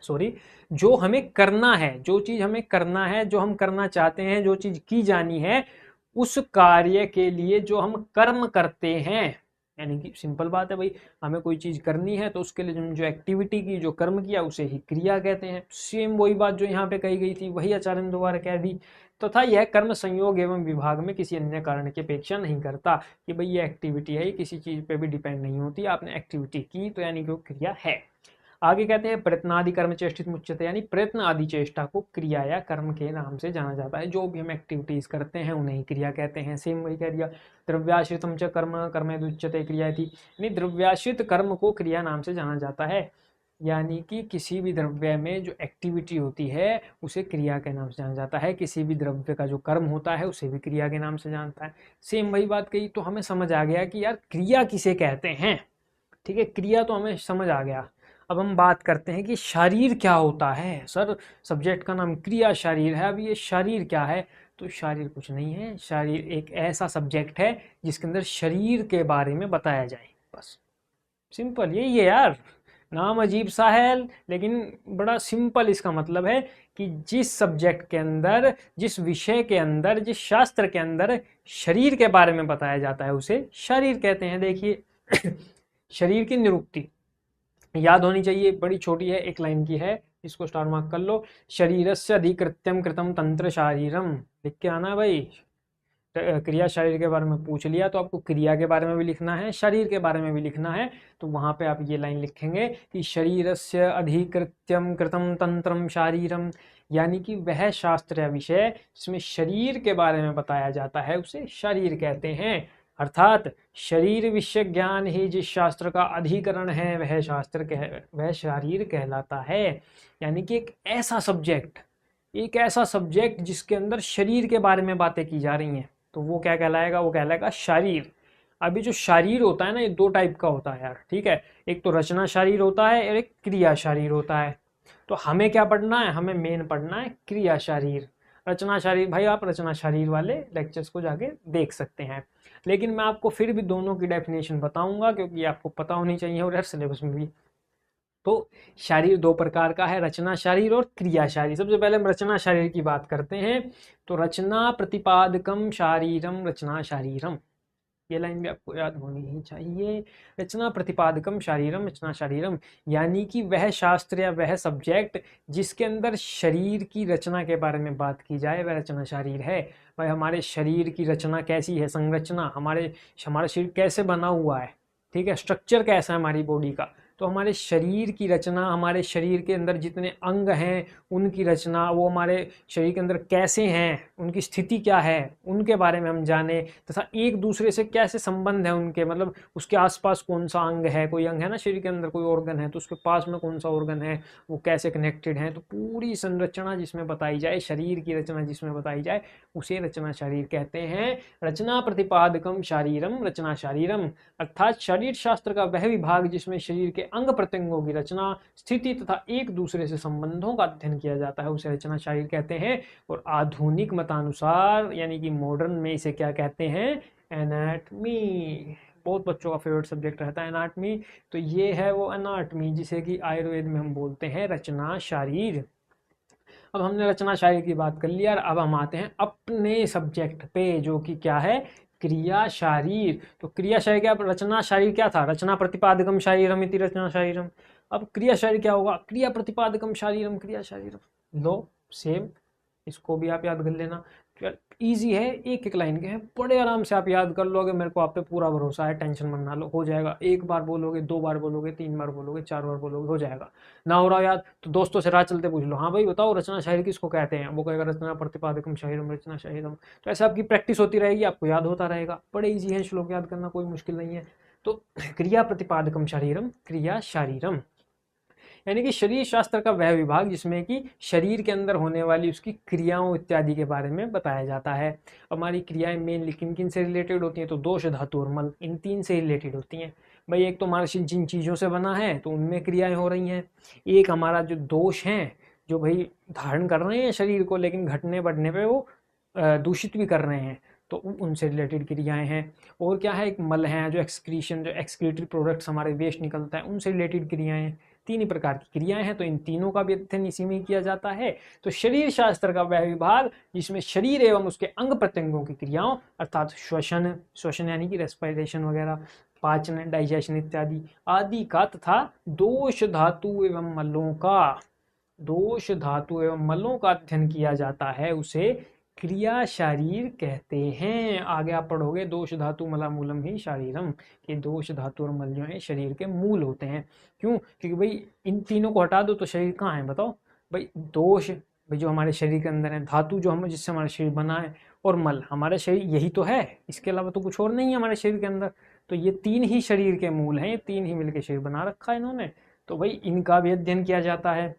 सॉरी, जो हमें करना है, जो चीज हमें करना है, जो हम करना चाहते हैं, जो चीज की जानी है, उस कार्य के लिए जो हम कर्म करते हैं, यानी कि सिंपल बात है भाई, हमें कोई चीज करनी है तो उसके लिए जो एक्टिविटी की, जो कर्म किया, उसे ही क्रिया कहते हैं। सेम वही बात जो यहाँ पे कही गई थी वही आचार्य ने दोबारा कह दी। तथा यह कर्म संयोग एवं विभाग में किसी अन्य कारण की अपेक्षा नहीं करता कि भाई ये एक्टिविटी है, ये किसी चीज पे भी डिपेंड नहीं होती, आपने एक्टिविटी की तो यानी कि वो क्रिया है। आगे कहते हैं प्रयत्नादि कर्म चेष्टित मुच्यते, यानी प्रयत्न आदि चेष्टा को क्रिया या कर्म के नाम से जाना जाता है। जो भी हम एक्टिविटीज करते हैं उन्हें क्रिया कहते हैं। सेम वही कह दिया, द्रव्याश्रितम च कर्म कर्मेदुच्यते क्रिया थी, यानी द्रव्याश्रित कर्म को क्रिया नाम से जाना जाता है। यानी कि किसी भी द्रव्य में जो एक्टिविटी होती है उसे क्रिया के नाम से जाना जाता है, किसी भी द्रव्य का जो कर्म होता है उसे भी क्रिया के नाम से जानता है। सेम वही बात कही, तो हमें समझ आ गया कि यार क्रिया किसे कहते हैं। ठीक है, क्रिया तो हमें समझ आ गया। अब हम बात करते हैं कि शरीर क्या होता है। सर सब्जेक्ट का नाम क्रिया शरीर है, अब ये शरीर क्या है, तो शरीर कुछ नहीं है, शरीर एक ऐसा सब्जेक्ट है जिसके अंदर शरीर के बारे में बताया जाए, बस सिंपल यही है यार। नाम अजीब सा है लेकिन बड़ा सिंपल इसका मतलब है कि जिस सब्जेक्ट के अंदर, जिस विषय के अंदर, जिस शास्त्र के अंदर शरीर के बारे में बताया जाता है उसे शरीर कहते हैं। देखिए शरीर की निरुक्ति याद होनी चाहिए, बड़ी छोटी है, एक लाइन की है, इसको स्टार मार्क कर लो। शरीरस्य अधिकृत्यम कृतम तंत्र शारीरम, लिख के आना भाई। क्रिया शरीर के बारे में पूछ लिया तो आपको क्रिया के बारे में भी लिखना है, शरीर के बारे में भी लिखना है, तो वहां पे आप ये लाइन लिखेंगे कि शरीरस्य अधिकृत्यम कृतम तंत्रम शारीरम, यानी कि वह शास्त्र या विषय जिसमें शरीर के बारे में बताया जाता है उसे शरीर कहते हैं। अर्थात शरीर विषय ज्ञान ही जिस शास्त्र का अधिकरण है वह शरीर कहलाता है। यानी कि एक ऐसा सब्जेक्ट जिसके अंदर शरीर के बारे में बातें की जा रही हैं, तो वो क्या कहलाएगा, वो कहलाएगा शरीर। अभी जो शरीर होता है ना, ये दो टाइप का होता है यार, ठीक है, एक तो रचना शरीर होता है और एक क्रिया शरीर होता है। तो हमें क्या पढ़ना है, हमें मेन पढ़ना है क्रिया शरीर। रचना शरीर भाई आप रचना शरीर वाले लेक्चर्स को जाके देख सकते हैं, लेकिन मैं आपको फिर भी दोनों की डेफिनेशन बताऊंगा क्योंकि आपको पता होनी चाहिए और हर सिलेबस में भी। तो शरीर दो प्रकार का है, रचना शरीर और क्रिया शरीर। सबसे पहले हम रचना शरीर की बात करते हैं। तो रचना प्रतिपादकम शारीरम रचना शरीरम, ये लाइन भी आपको याद होनी ही चाहिए। रचना प्रतिपादकम शारीरम रचना शरीरम, यानी कि वह शास्त्र या वह सब्जेक्ट जिसके अंदर शरीर की रचना के बारे में बात की जाए वह रचना शरीर है। भाई हमारे शरीर की रचना कैसी है, संरचना, हमारा शरीर कैसे बना हुआ है, ठीक है, स्ट्रक्चर कैसा है हमारी बॉडी का, तो हमारे शरीर की रचना, हमारे शरीर के अंदर जितने अंग हैं उनकी रचना, वो हमारे शरीर के अंदर कैसे हैं, उनकी स्थिति क्या है, उनके बारे में हम जाने, तथा एक दूसरे से कैसे संबंध है उनके, मतलब उसके आसपास कौन सा अंग है, कोई अंग है ना शरीर के अंदर, कोई ऑर्गन है तो उसके पास में कौन सा ऑर्गन है, वो कैसे कनेक्टेड है, तो पूरी संरचना जिसमें बताई जाए, शरीर की रचना जिसमें बताई जाए उसे रचना शरीर कहते हैं। रचना प्रतिपादकम शारीरम रचना शरीरम, अर्थात शरीर शास्त्र का वह विभाग जिसमें शरीर के अंग प्रत्यंगों की रचना, स्थिति तथा एक दूसरे से संबंधों का अध्ययन किया जाता है उसे रचना शरीर कहते हैं। और आधुनिक मतानुसार यानी कि मॉडर्न में इसे क्या कहते हैं, एनाटमी। बहुत बच्चों का फेवरेट सब्जेक्ट रहता है एनाटमी, तो ये है वो एनाटमी जिसे कि आयुर्वेद में हम बोलते हैं रचना शरीर। अब हमने रचना शरीर की बात कर लिया, अब हम आते हैं अपने सब्जेक्ट पे जो कि क्या है, क्रिया शरीर। तो क्रिया शरीर क्या, रचना शरीर क्या था, रचना प्रतिपादकम शरीरम इति रचना शरीरम। अब क्रिया शरीर क्या होगा, क्रिया प्रतिपादकम शरीरम क्रिया शरीरम। लो सेम, इसको भी आप याद कर लेना। इजी है, एक एक लाइन के हैं, बड़े आराम से आप याद कर लोगे, मेरे को आप पे पूरा भरोसा है, टेंशन मत ना लो, हो जाएगा। एक बार बोलोगे, दो बार बोलोगे, तीन बार बोलोगे, चार बार बोलोगे, हो जाएगा। ना हो रहा याद तो दोस्तों से राह चलते पूछ लो, हाँ भाई बताओ रचना शायरी किसको कहते हैं, वो कहेगा रचना प्रतिपादकम शायरम रचना शायरम। तो ऐसे आपकी प्रैक्टिस होती रहेगी, आपको याद होता रहेगा। बड़े ईजी है श्लोक याद करना, कोई मुश्किल नहीं है। तो क्रिया प्रतिपादकम शरीरम क्रिया शारीरम, यानी कि शरीर शास्त्र का वह विभाग जिसमें कि शरीर के अंदर होने वाली उसकी क्रियाओं इत्यादि के बारे में बताया जाता है। हमारी क्रियाएं मेनली किन किन से रिलेटेड होती हैं, तो दोष, धातु और मल, इन तीन से रिलेटेड होती हैं। भाई एक तो हमारा शरीर जिन चीज़ों से बना है तो उनमें क्रियाएं हो रही हैं, एक हमारा जो दोष हैं जो भाई धारण कर रहे हैं शरीर को लेकिन घटने बढ़ने पे वो दूषित भी कर रहे हैं, तो उनसे रिलेटेड क्रियाएं हैं। और क्या है, एक मल है जो एक्सक्रीशन, जो एक्सक्रीटरी प्रोडक्ट्स हमारे वेस्ट निकलता है, उनसे रिलेटेड क्रियाएं हैं। तीन ही प्रकार की क्रियाएं हैं, तो इन तीनों का भी अध्ययन इसी में किया जाता है। तो शरीर शास्त्र का वह विभाग जिसमें शरीर एवं उसके अंग प्रत्यंगों की क्रियाओं अर्थात श्वसन, श्वसन यानी कि रेस्पिरेशन वगैरह, पाचन, डाइजेशन इत्यादि आदि का, तथा दोष धातु एवं मलों का, दोष धातु एवं मलों का अध्ययन किया जाता है, उसे क्रिया शारीर कहते हैं। आगे आप पढ़ोगे दोष धातु मला मूलम ही शारीरम, कि दोष धातु और मल जो है शरीर के मूल होते हैं। क्यों? क्योंकि भाई इन तीनों को हटा दो तो शरीर कहाँ है बताओ। भाई दोष भाई जो हमारे शरीर के अंदर है, धातु जो हम जिससे हमारा शरीर बना है, और मल हमारा शरीर यही तो है, इसके अलावा तो कुछ और नहीं है हमारे शरीर के अंदर। तो ये तीन ही शरीर के मूल हैं, ये तीन ही मिलकर शरीर बना रखा है इन्होंने। तो भाई इनका भी अध्ययन किया जाता है,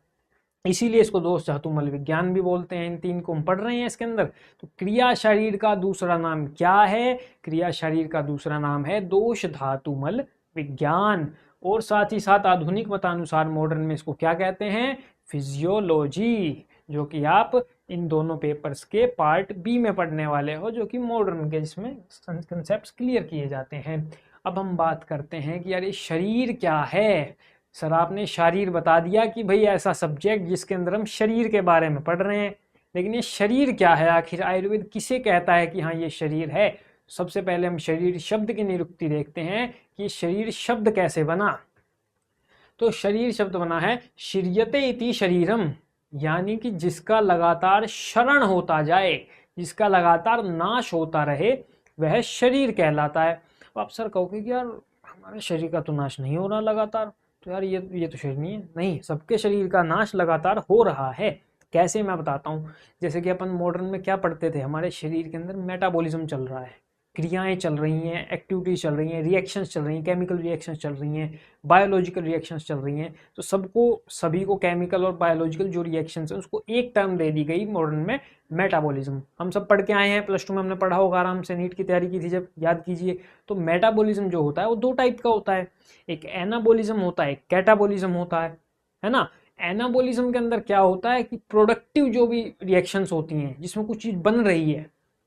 इसीलिए इसको दोष धातु मल विज्ञान भी बोलते हैं। इन तीन को हम पढ़ रहे हैं इसके अंदर। तो क्रिया शरीर का दूसरा नाम क्या है? क्रिया शरीर का दूसरा नाम है दोष धातु मल विज्ञान। और साथ ही साथ आधुनिक मतानुसार मॉडर्न में इसको क्या कहते हैं? फिजियोलॉजी, जो कि आप इन दोनों पेपर्स के पार्ट बी में पढ़ने वाले हो, जो कि मॉडर्न के जिसमें कंसेप्ट क्लियर किए जाते हैं। अब हम बात करते हैं कि यार ये शरीर क्या है। सर आपने शरीर बता दिया कि भाई ऐसा सब्जेक्ट जिसके अंदर हम शरीर के बारे में पढ़ रहे हैं, लेकिन ये शरीर क्या है आखिर? आयुर्वेद किसे कहता है कि हाँ ये शरीर है? सबसे पहले हम शरीर शब्द की निरुक्ति देखते हैं कि शरीर शब्द कैसे बना। तो शरीर शब्द बना है शिर्यते इति शरीरम, यानी कि जिसका लगातार क्षरण होता जाए, जिसका लगातार नाश होता रहे, वह शरीर कहलाता है। अब आप सर कहोगे कि यार हमारे शरीर का तो नाश नहीं हो रहा लगातार, तो यार ये तो शरीर नहीं है। नहीं, सबके शरीर का नाश लगातार हो रहा है। कैसे, मैं बताता हूँ। जैसे कि अपन मॉडर्न में क्या पढ़ते थे, हमारे शरीर के अंदर मेटाबॉलिज्म चल रहा है, क्रियाएं चल रही हैं, एक्टिविटीज चल रही हैं, रिएक्शंस चल रही हैं, केमिकल रिएक्शंस चल रही हैं, बायोलॉजिकल रिएक्शंस चल रही हैं। तो सभी को केमिकल और बायोलॉजिकल जो रिएक्शंस है उसको एक टर्म दे दी गई मॉडर्न में, मेटाबॉलिज्म। हम सब पढ़ के आए हैं, प्लस 2 में हमने पढ़ा होगा आराम से, नीट की तैयारी की थी जब, याद कीजिए। तो मेटाबॉलिज्म जो होता है वो दो टाइप का होता है, एक एनाबॉलिज्म होता है, एक कैटाबॉलिज्म होता है ना। एनाबॉलिज्म के अंदर क्या होता है कि प्रोडक्टिव जो भी रिएक्शंस होती हैं, जिसमें कुछ चीज बन रही है,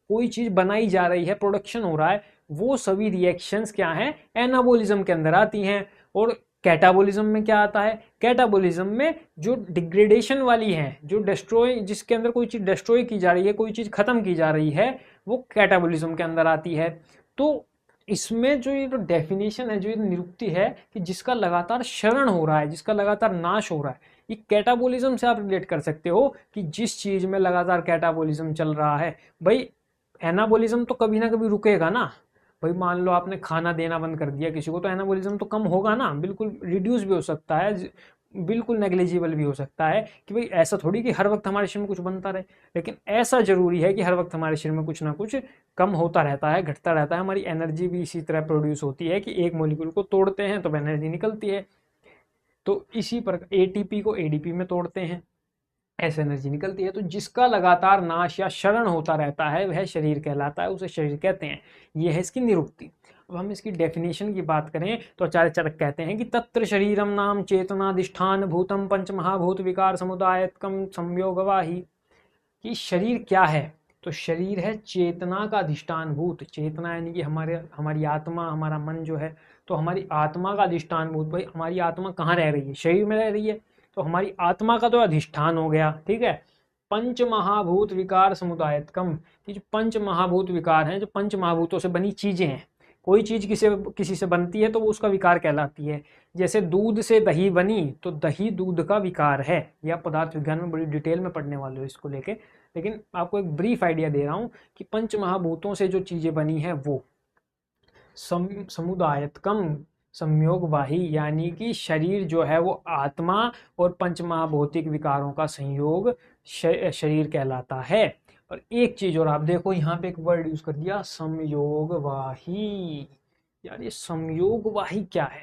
कोई चीज बनाई जा रही है, प्रोडक्शन हो रहा है, वो सभी रिएक्शंस क्या हैं? एनाबॉलिज्म के अंदर आती हैं। और कैटाबॉलिज्म में क्या आता है? कैटाबॉलिज्म में जो डिग्रेडेशन वाली है, जो डिस्ट्रॉय, जिसके अंदर कोई चीज डिस्ट्रॉय की जा रही है, कोई चीज खत्म की जा रही है, वो कैटाबॉलिज्म के अंदर आती है। तो इसमें जो ये जो डेफिनेशन है, जो ये निरुक्ति है कि जिसका लगातार क्षरण हो रहा है, जिसका लगातार नाश हो रहा है, ये कैटाबॉलिज्म से आप रिलेट कर सकते हो कि जिस चीज में लगातार कैटाबॉलिज्म चल रहा है। भाई एनाबॉलिज्म तो कभी ना कभी रुकेगा ना। भाई मान लो आपने खाना देना बंद कर दिया किसी को, तो एनाबॉलिज्म तो कम होगा ना, बिल्कुल रिड्यूस भी हो सकता है, बिल्कुल नेग्लिजिबल भी हो सकता है। कि भाई ऐसा थोड़ी कि हर वक्त हमारे शरीर में कुछ बनता रहे, लेकिन ऐसा जरूरी है कि हर वक्त हमारे शरीर में कुछ ना कुछ कम होता रहता है, घटता रहता है। हमारी एनर्जी भी इसी तरह प्रोड्यूस होती है कि एक मॉलिक्यूल को तोड़ते हैं तो एनर्जी निकलती है। तो इसी पर एटीपी को एडीपी में तोड़ते हैं, ऐसे एनर्जी निकलती है। तो जिसका लगातार नाश या क्षरण होता रहता है वह शरीर कहलाता है, उसे शरीर कहते हैं। यह है इसकी निरुक्ति। अब हम इसकी डेफिनेशन की बात करें तो आचार्य चरक कहते हैं कि तत्र शरीरम नाम चेतनाधिष्ठान भूतम पंचमहाभूत विकार समुदायत्कम संयोगवाही। कि शरीर क्या है? तो शरीर है चेतना का अधिष्ठान भूत। चेतना यानी कि हमारी आत्मा, हमारा मन जो है, तो हमारी आत्मा का अधिष्ठान भूत। भाई हमारी आत्मा कहाँ रह रही है? शरीर में रह रही है, तो हमारी आत्मा का तो अधिष्ठान हो गया, ठीक है। पंच महाभूत विकार समुदायत्कम, कि जो पंच महाभूत विकार हैं, जो पंच महाभूतों से बनी चीजें हैं, कोई चीज किसी से बनती है तो वो उसका विकार कहलाती है। जैसे दूध से दही बनी तो दही दूध का विकार है। यह पदार्थ विज्ञान में बड़ी डिटेल में पढ़ने वाले हो इसको लेके, लेकिन आपको एक ब्रीफ आइडिया दे रहा हूं कि पंच महाभूतों से जो चीजें बनी है वो समुदायत्कम संयोगवाही, यानी कि शरीर जो है वो आत्मा और पंचमहाभौतिक विकारों का संयोग शरीर कहलाता है। और एक चीज और आप देखो, यहाँ पे एक वर्ड यूज कर दिया संयोगवाही। यार ये संयोगवाही क्या है?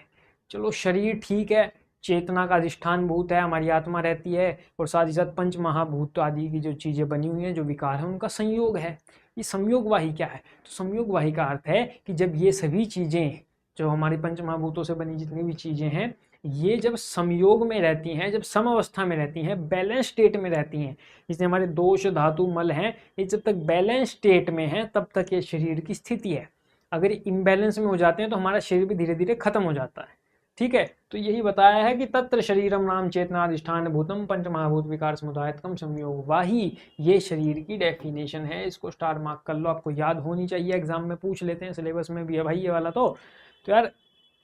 चलो शरीर ठीक है, चेतना का अधिष्ठान भूत है, हमारी आत्मा रहती है, और साथ ही साथ पंच महाभूत आदि की जो चीजें बनी हुई हैं, जो विकार हैं, उनका संयोग है। ये संयोगवाही क्या है? तो संयोगवाही का अर्थ है कि जब ये सभी चीजें, जो हमारी पंच महाभूतों से बनी जितनी भी चीजें हैं, ये जब संयोग में रहती हैं, जब सम अवस्था में रहती हैं, बैलेंस स्टेट में रहती हैं, जिसमें हमारे दोष धातु मल हैं, ये जब तक बैलेंस स्टेट में है तब तक ये शरीर की स्थिति है। अगर इम्बैलेंस में हो जाते हैं तो हमारा शरीर भी धीरे धीरे खत्म हो जाता है। ठीक है, तो यही बताया है कि तत्र शरीरम नाम चेतनाधिष्ठान भूतम पंच महाभूत विकार समुदायतकम संयोग वाही, ये शरीर की डेफिनेशन है। इसको स्टार मार्क कर लो, आपको याद होनी चाहिए, एग्जाम में पूछ लेते हैं, सिलेबस में भी है भाई ये वाला। तो यार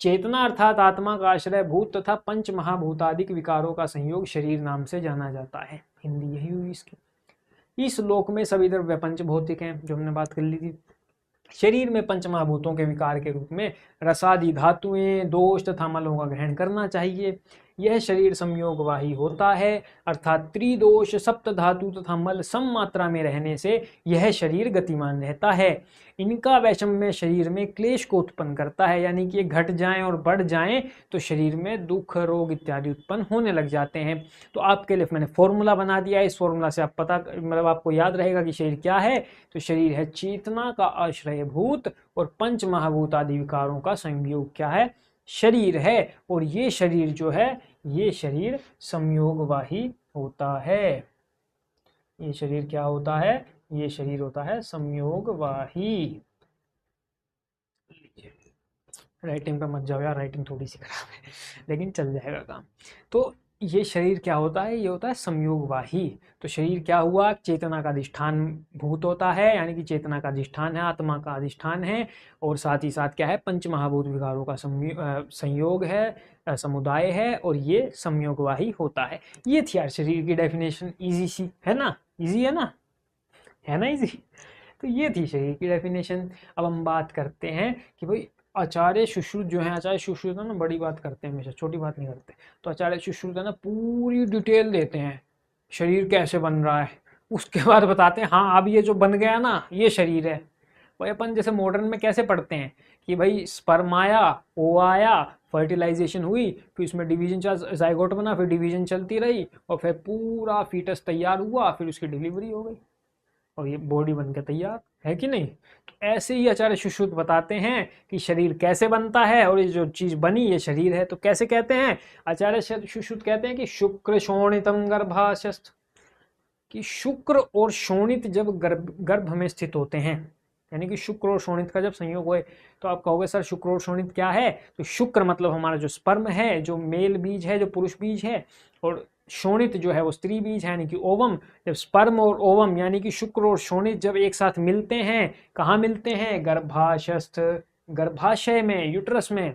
चेतना अर्थात आत्मा का आश्रय भूत तथा पंच महाभूतादिक विकारों का संयोग शरीर नाम से जाना जाता है। हिंदी यही हुई इसकी। इस लोक में सभी द्रव्य पंच भौतिक हैं, जो हमने बात कर ली थी। शरीर में पंच महाभूतों के विकार के रूप में रसादि धातुएं, दोष तथा मलों का ग्रहण करना चाहिए। यह शरीर संयोगवाही होता है, अर्थात त्रिदोष सप्त धातु तथा मल सम मात्रा में रहने से यह शरीर गतिमान रहता है। इनका वैषम्य शरीर में क्लेश को उत्पन्न करता है, यानी कि घट जाएं और बढ़ जाएं तो शरीर में दुख, रोग इत्यादि उत्पन्न होने लग जाते हैं। तो आपके लिए मैंने फॉर्मूला बना दिया है, इस फॉर्मूला से आप पता मतलब आपको याद रहेगा कि शरीर क्या है। तो शरीर है चेतना का आश्रयभूत और पंच महाभूत आदि विकारों का संयोग क्या है? शरीर है। और ये शरीर जो है, ये शरीर संयोगवाही होता है। ये शरीर क्या होता है? ये शरीर होता है संयोगवाही। राइटिंग पे मत जाओ यार, राइटिंग थोड़ी सी खराब है, लेकिन चल जाएगा काम। तो ये शरीर क्या होता है? ये होता है संयोगवाही। तो शरीर क्या हुआ? चेतना का अधिष्ठान भूत होता है, यानी कि चेतना का अधिष्ठान है, आत्मा का अधिष्ठान है, और साथ ही साथ क्या है? पंच महाभूत विकारों का संयोग है, समुदाय है, और ये संयोगवाही होता है। ये थी यार शरीर की डेफिनेशन, इजी सी है ना? इजी है ना? है ना इजी? तो ये थी शरीर की डेफिनेशन। अब हम बात करते हैं कि भाई आचार्य सुश्रुत जो है, आचार्य सुश्रुत है ना, बड़ी बात करते हैं हमेशा, छोटी बात नहीं करते। तो आचार्य सुश्रुत है ना, पूरी डिटेल देते हैं शरीर कैसे बन रहा है, उसके बाद बताते हैं हाँ अब ये जो बन गया ना, ये शरीर है। भाई अपन जैसे मॉडर्न में कैसे पढ़ते हैं कि भाई स्पर्म आया, ओ आया, फर्टिलाइजेशन हुई, फिर उसमें डिवीजन जाइगोट बना, फिर डिवीजन चलती रही, और फिर पूरा फीटस तैयार हुआ, फिर उसकी डिलीवरी हो गई और ये बॉडी बन के तैयार है कि नहीं। तो ऐसे ही आचार्य सुश्रुत बताते हैं कि शरीर कैसे बनता है, और ये जो चीज बनी ये शरीर है। तो कैसे कहते हैं? आचार्य सुश्रुत कहते हैं कि शुक्र शोणितम गर्भाशस्थ, कि शुक्र और शोणित जब गर्भ में स्थित होते हैं, यानी कि शुक्र और शोणित का जब संयोग होए, तो आप कहोगे सर शुक्र और शोणित क्या है? तो शुक्र मतलब हमारा जो स्पर्म है, जो मेल बीज है, जो पुरुष बीज है, और शोणित जो है वो स्त्री बीज है, यानी कि ओवम। जब स्पर्म और ओवम यानी कि शुक्र और शोणित जब एक साथ मिलते हैं, कहाँ मिलते हैं? गर्भाशस्थ, गर्भाशय में, यूट्रस में।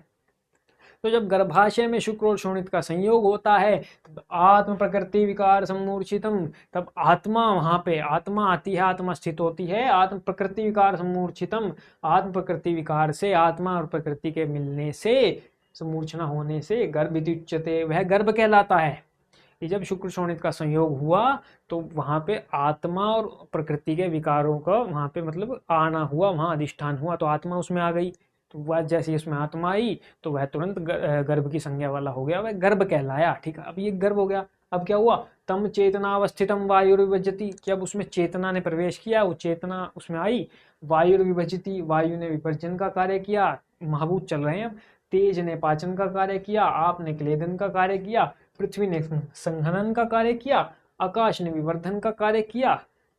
तो जब गर्भाशय में शुक्र और शोणित का संयोग होता है, तब आत्म प्रकृति विकार सम्मूर्छितम, तब आत्मा वहां पे आत्मा आती है, आत्मा स्थित होती है। आत्म प्रकृति विकार सम्मूर्छितम, आत्म प्रकृति विकार से, आत्मा और प्रकृति के मिलने से, सम्मूर्छना होने से गर्भ, वह गर्भ कहलाता है। कि जब शुक्र शोणित का संयोग हुआ तो वहां पे आत्मा और प्रकृति के विकारों का वहां पे मतलब आना हुआ, वहां अधिष्ठान हुआ, तो आत्मा उसमें आ गई। तो वह जैसे उसमें आत्मा आई तो वह तुरंत गर्भ की संज्ञा वाला हो गया, वह गर्भ कहलाया। ठीक है, अब ये गर्भ हो गया। अब क्या हुआ? तम चेतनावस्थितम वायुर्विभजति, कि अब उसमें चेतना ने प्रवेश किया, वो चेतना उसमें आई। वायुर्विभजति, वायु ने विभजन का कार्य किया, महाभूत चल रहे हैं अब। तेज ने पाचन का कार्य किया, आपने क्लेदन का कार्य किया, पृथ्वी ने संघनन का कार्य किया, आकाश ने विवर्धन का कार्य किया।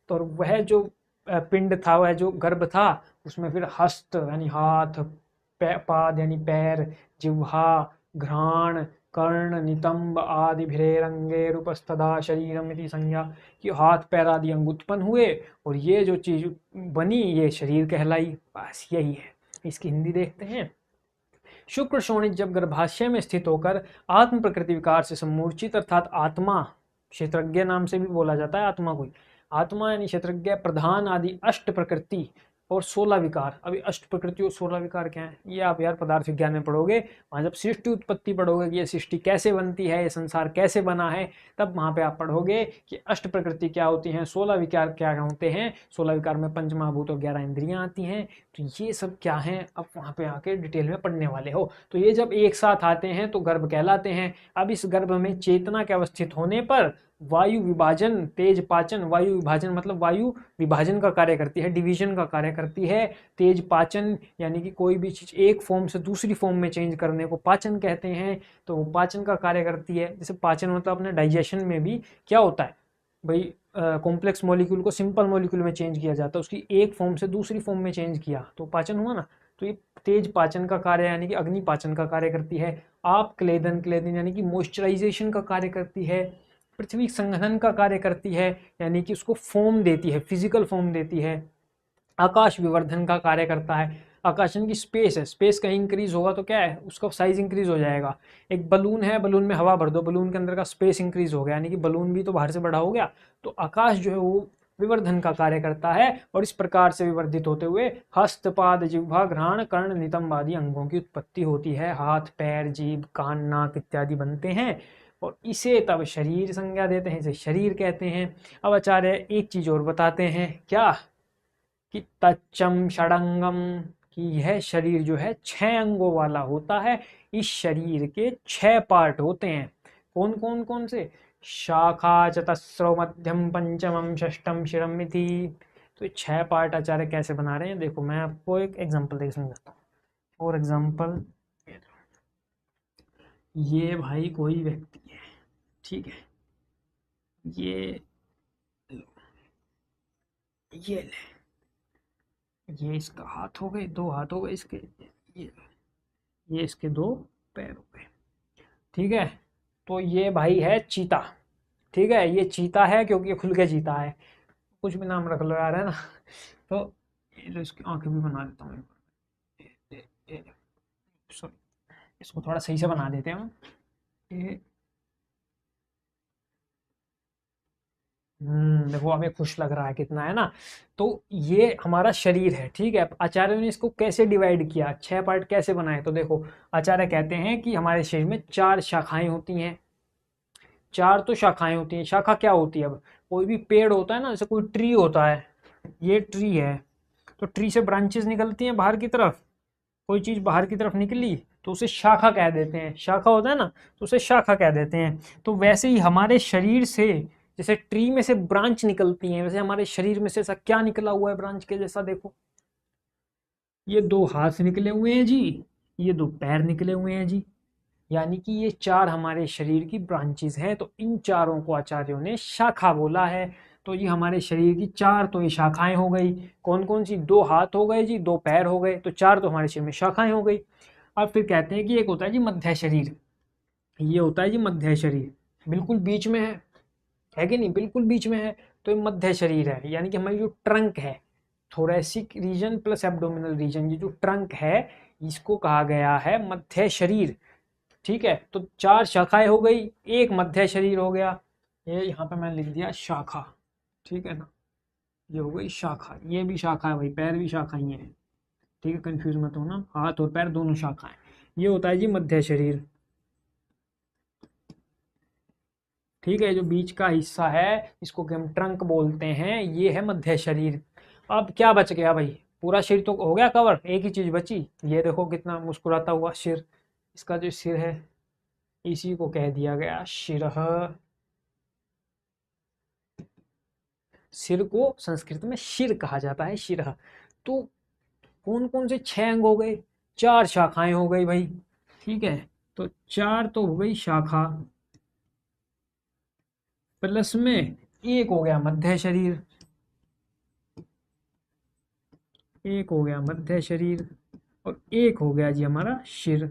तो वह जो पिंड था, वह जो गर्भ था, उसमें फिर हस्त यानी हाथ, पाद यानी पैर, जिह्वा, घ्राण, कर्ण, नितंब आदि भिरेरंगे रूपस्तदा शरीरम इति संज्ञा, कि हाथ पैर आदि अंग उत्पन्न हुए और ये जो चीज बनी ये शरीर कहलाई। बस यही है। इसकी हिंदी देखते हैं। शुक्र शोणित जब गर्भाशय में स्थित होकर आत्म प्रकृति विकार से सम्मूर्छित, अर्थात आत्मा, क्षेत्रज्ञ नाम से भी बोला जाता है आत्मा को। आत्मा यानी क्षेत्रज्ञ, प्रधान आदि अष्ट प्रकृति और 16 विकार। अभी अष्ट प्रकृति और 16 विकार क्या है, ये आप यार पदार्थ विज्ञान में पढ़ोगे। वहाँ जब सृष्टि उत्पत्ति पढ़ोगे कि ये सृष्टि कैसे बनती है, ये संसार कैसे बना है, तब वहाँ पे आप पढ़ोगे कि अष्ट प्रकृति क्या होती हैं, 16 विकार क्या होते हैं। 16 विकार में पंच महाभूत और 11 इंद्रियाँ आती हैं। तो ये सब क्या है, अब वहाँ पे आके डिटेल में पढ़ने वाले हो। तो ये जब एक साथ आते हैं तो गर्भ कहलाते हैं। अब इस गर्भ में चेतना के अवस्थित होने पर वायु विभाजन, तेज पाचन, वायु विभाजन मतलब वायु विभाजन का कार्य करती है, डिवीजन का कार्य करती है। तेज पाचन यानी कि कोई भी चीज एक फॉर्म से दूसरी फॉर्म में चेंज करने को पाचन कहते हैं। तो वो पाचन का कार्य करती है। जैसे पाचन मतलब अपने डाइजेशन में भी क्या होता है भाई, कॉम्प्लेक्स मॉलिक्यूल को सिंपल मॉलिक्यूल में चेंज किया जाता है, उसकी एक फॉर्म से दूसरी फॉर्म में चेंज किया तो पाचन हुआ ना। तो ये तेज पाचन का कार्य यानी कि अग्नि पाचन का कार्य करती है। आप क्लेदन, क्लेदन यानी कि मॉइस्चराइजेशन का कार्य करती है। पृथ्वी संघनन का कार्य करती है यानी कि उसको फॉर्म देती है, फिजिकल फॉर्म देती है। आकाश विवर्धन का कार्य करता है। आकाशन की स्पेस है, स्पेस कहीं इंक्रीज होगा तो क्या है, उसका साइज इंक्रीज हो जाएगा। एक बलून है, बलून में हवा भर दो, बलून के अंदर का स्पेस इंक्रीज हो गया यानी कि बलून भी तो बाहर से बड़ा हो गया। तो आकाश जो है वो विवर्धन का कार्य करता है। और इस प्रकार से विवर्धित होते हुए हस्त, पाद, जिह्वा, घ्राण, कर्ण, नितंब आदि अंगों की उत्पत्ति होती है। हाथ, पैर, जीभ, कान, नाक इत्यादि बनते हैं और इसे तब शरीर संज्ञा देते हैं, इसे शरीर कहते हैं। अब आचार्य एक चीज और बताते हैं, क्या कि तच्चम षडंगम, कि यह शरीर जो है 6 अंगों वाला होता है। इस शरीर के 6 पार्ट होते हैं। कौन कौन कौन से, शाखा, चतस्रो, मध्यम, पंचमम, षष्टम, शिरम इति। तो ये 6 पार्ट आचार्य कैसे बना रहे हैं, देखो मैं आपको एक एग्जांपल दे समझाता हूँ। फॉर एग्जांपल, ये भाई कोई व्यक्ति है, ठीक है, ये ये ये इसका हाथ हो गए, 2 हाथ हो गए इसके, ये इसके 2 पैर हो गए, ठीक है। तो ये भाई है चीता, ठीक है, ये चीता है क्योंकि ये खुल के चीता है। कुछ भी नाम रख लो यार, है ना। तो ये लो, इसकी आंखें भी बना देता हूँ। सॉरी, इसको थोड़ा सही से बना देते हैं हम। ये देखो हमें खुश लग रहा है कितना, है ना। तो ये हमारा शरीर है, ठीक है। आचार्य ने इसको कैसे डिवाइड किया, 6 पार्ट कैसे बनाए, तो देखो आचार्य कहते हैं कि हमारे शरीर में 4 शाखाएं होती हैं। 4 तो शाखाएं होती हैं। शाखा क्या होती है, अब कोई भी पेड़ होता है ना, जैसे कोई ट्री होता है, ये ट्री है, तो ट्री से ब्रांचेस निकलती हैं बाहर की तरफ। कोई चीज बाहर की तरफ निकली तो उसे शाखा कह देते हैं, शाखा होता है ना, तो उसे शाखा कह देते हैं। तो वैसे ही हमारे शरीर से, जैसे ट्री में से ब्रांच निकलती हैं, वैसे हमारे शरीर में से ऐसा क्या निकला हुआ है ब्रांच के जैसा, देखो ये 2 हाथ निकले हुए हैं जी, ये 2 पैर निकले हुए हैं जी। यानी कि ये 4 हमारे शरीर की ब्रांचेस हैं। तो इन चारों को आचार्यों ने शाखा बोला है। तो ये हमारे शरीर की 4 तो ये शाखाएं हो गई। कौन कौन सी, 2 हाथ हो गए जी, 2 पैर हो गए, तो 4 तो हमारे शरीर में शाखाएं हो गई। अब फिर कहते हैं कि एक होता है जी मध्य शरीर। ये होता है जी मध्य शरीर, बिल्कुल बीच में है कि नहीं, बिल्कुल बीच में है। तो ये मध्य शरीर है, यानी कि हमारी जो ट्रंक है, thoracic region plus abdominal region, ये जो ट्रंक है, इसको कहा गया है मध्य शरीर, ठीक है। तो 4 शाखाएं हो गई, एक मध्य शरीर हो गया। ये यहाँ पे मैंने लिख दिया शाखा, ठीक है ना, ये हो गई शाखा। ये भी शाखा है भाई, पैर भी शाखा ही है, ठीक है, कंफ्यूज मत होना, हाथ और पैर दोनों शाखाएं। ये होता है जी मध्य शरीर, ठीक है। जो बीच का हिस्सा है, इसको कि हम ट्रंक बोलते हैं, ये है मध्य शरीर। अब क्या बच गया भाई, पूरा शरीर तो हो गया कवर, एक ही चीज बची। ये देखो कितना मुस्कुराता हुआ सिर, इसका जो सिर है, इसी को कह दिया गया शिरः। सिर को संस्कृत में शिर कहा जाता है, शिरः। तो कौन कौन से 6 अंग हो गए, 4 शाखाएं हो गई भाई, ठीक है। तो 4 तो हो गई शाखा, प्लस में एक हो गया मध्य शरीर, एक हो गया मध्य शरीर, और एक हो गया जी हमारा शिर।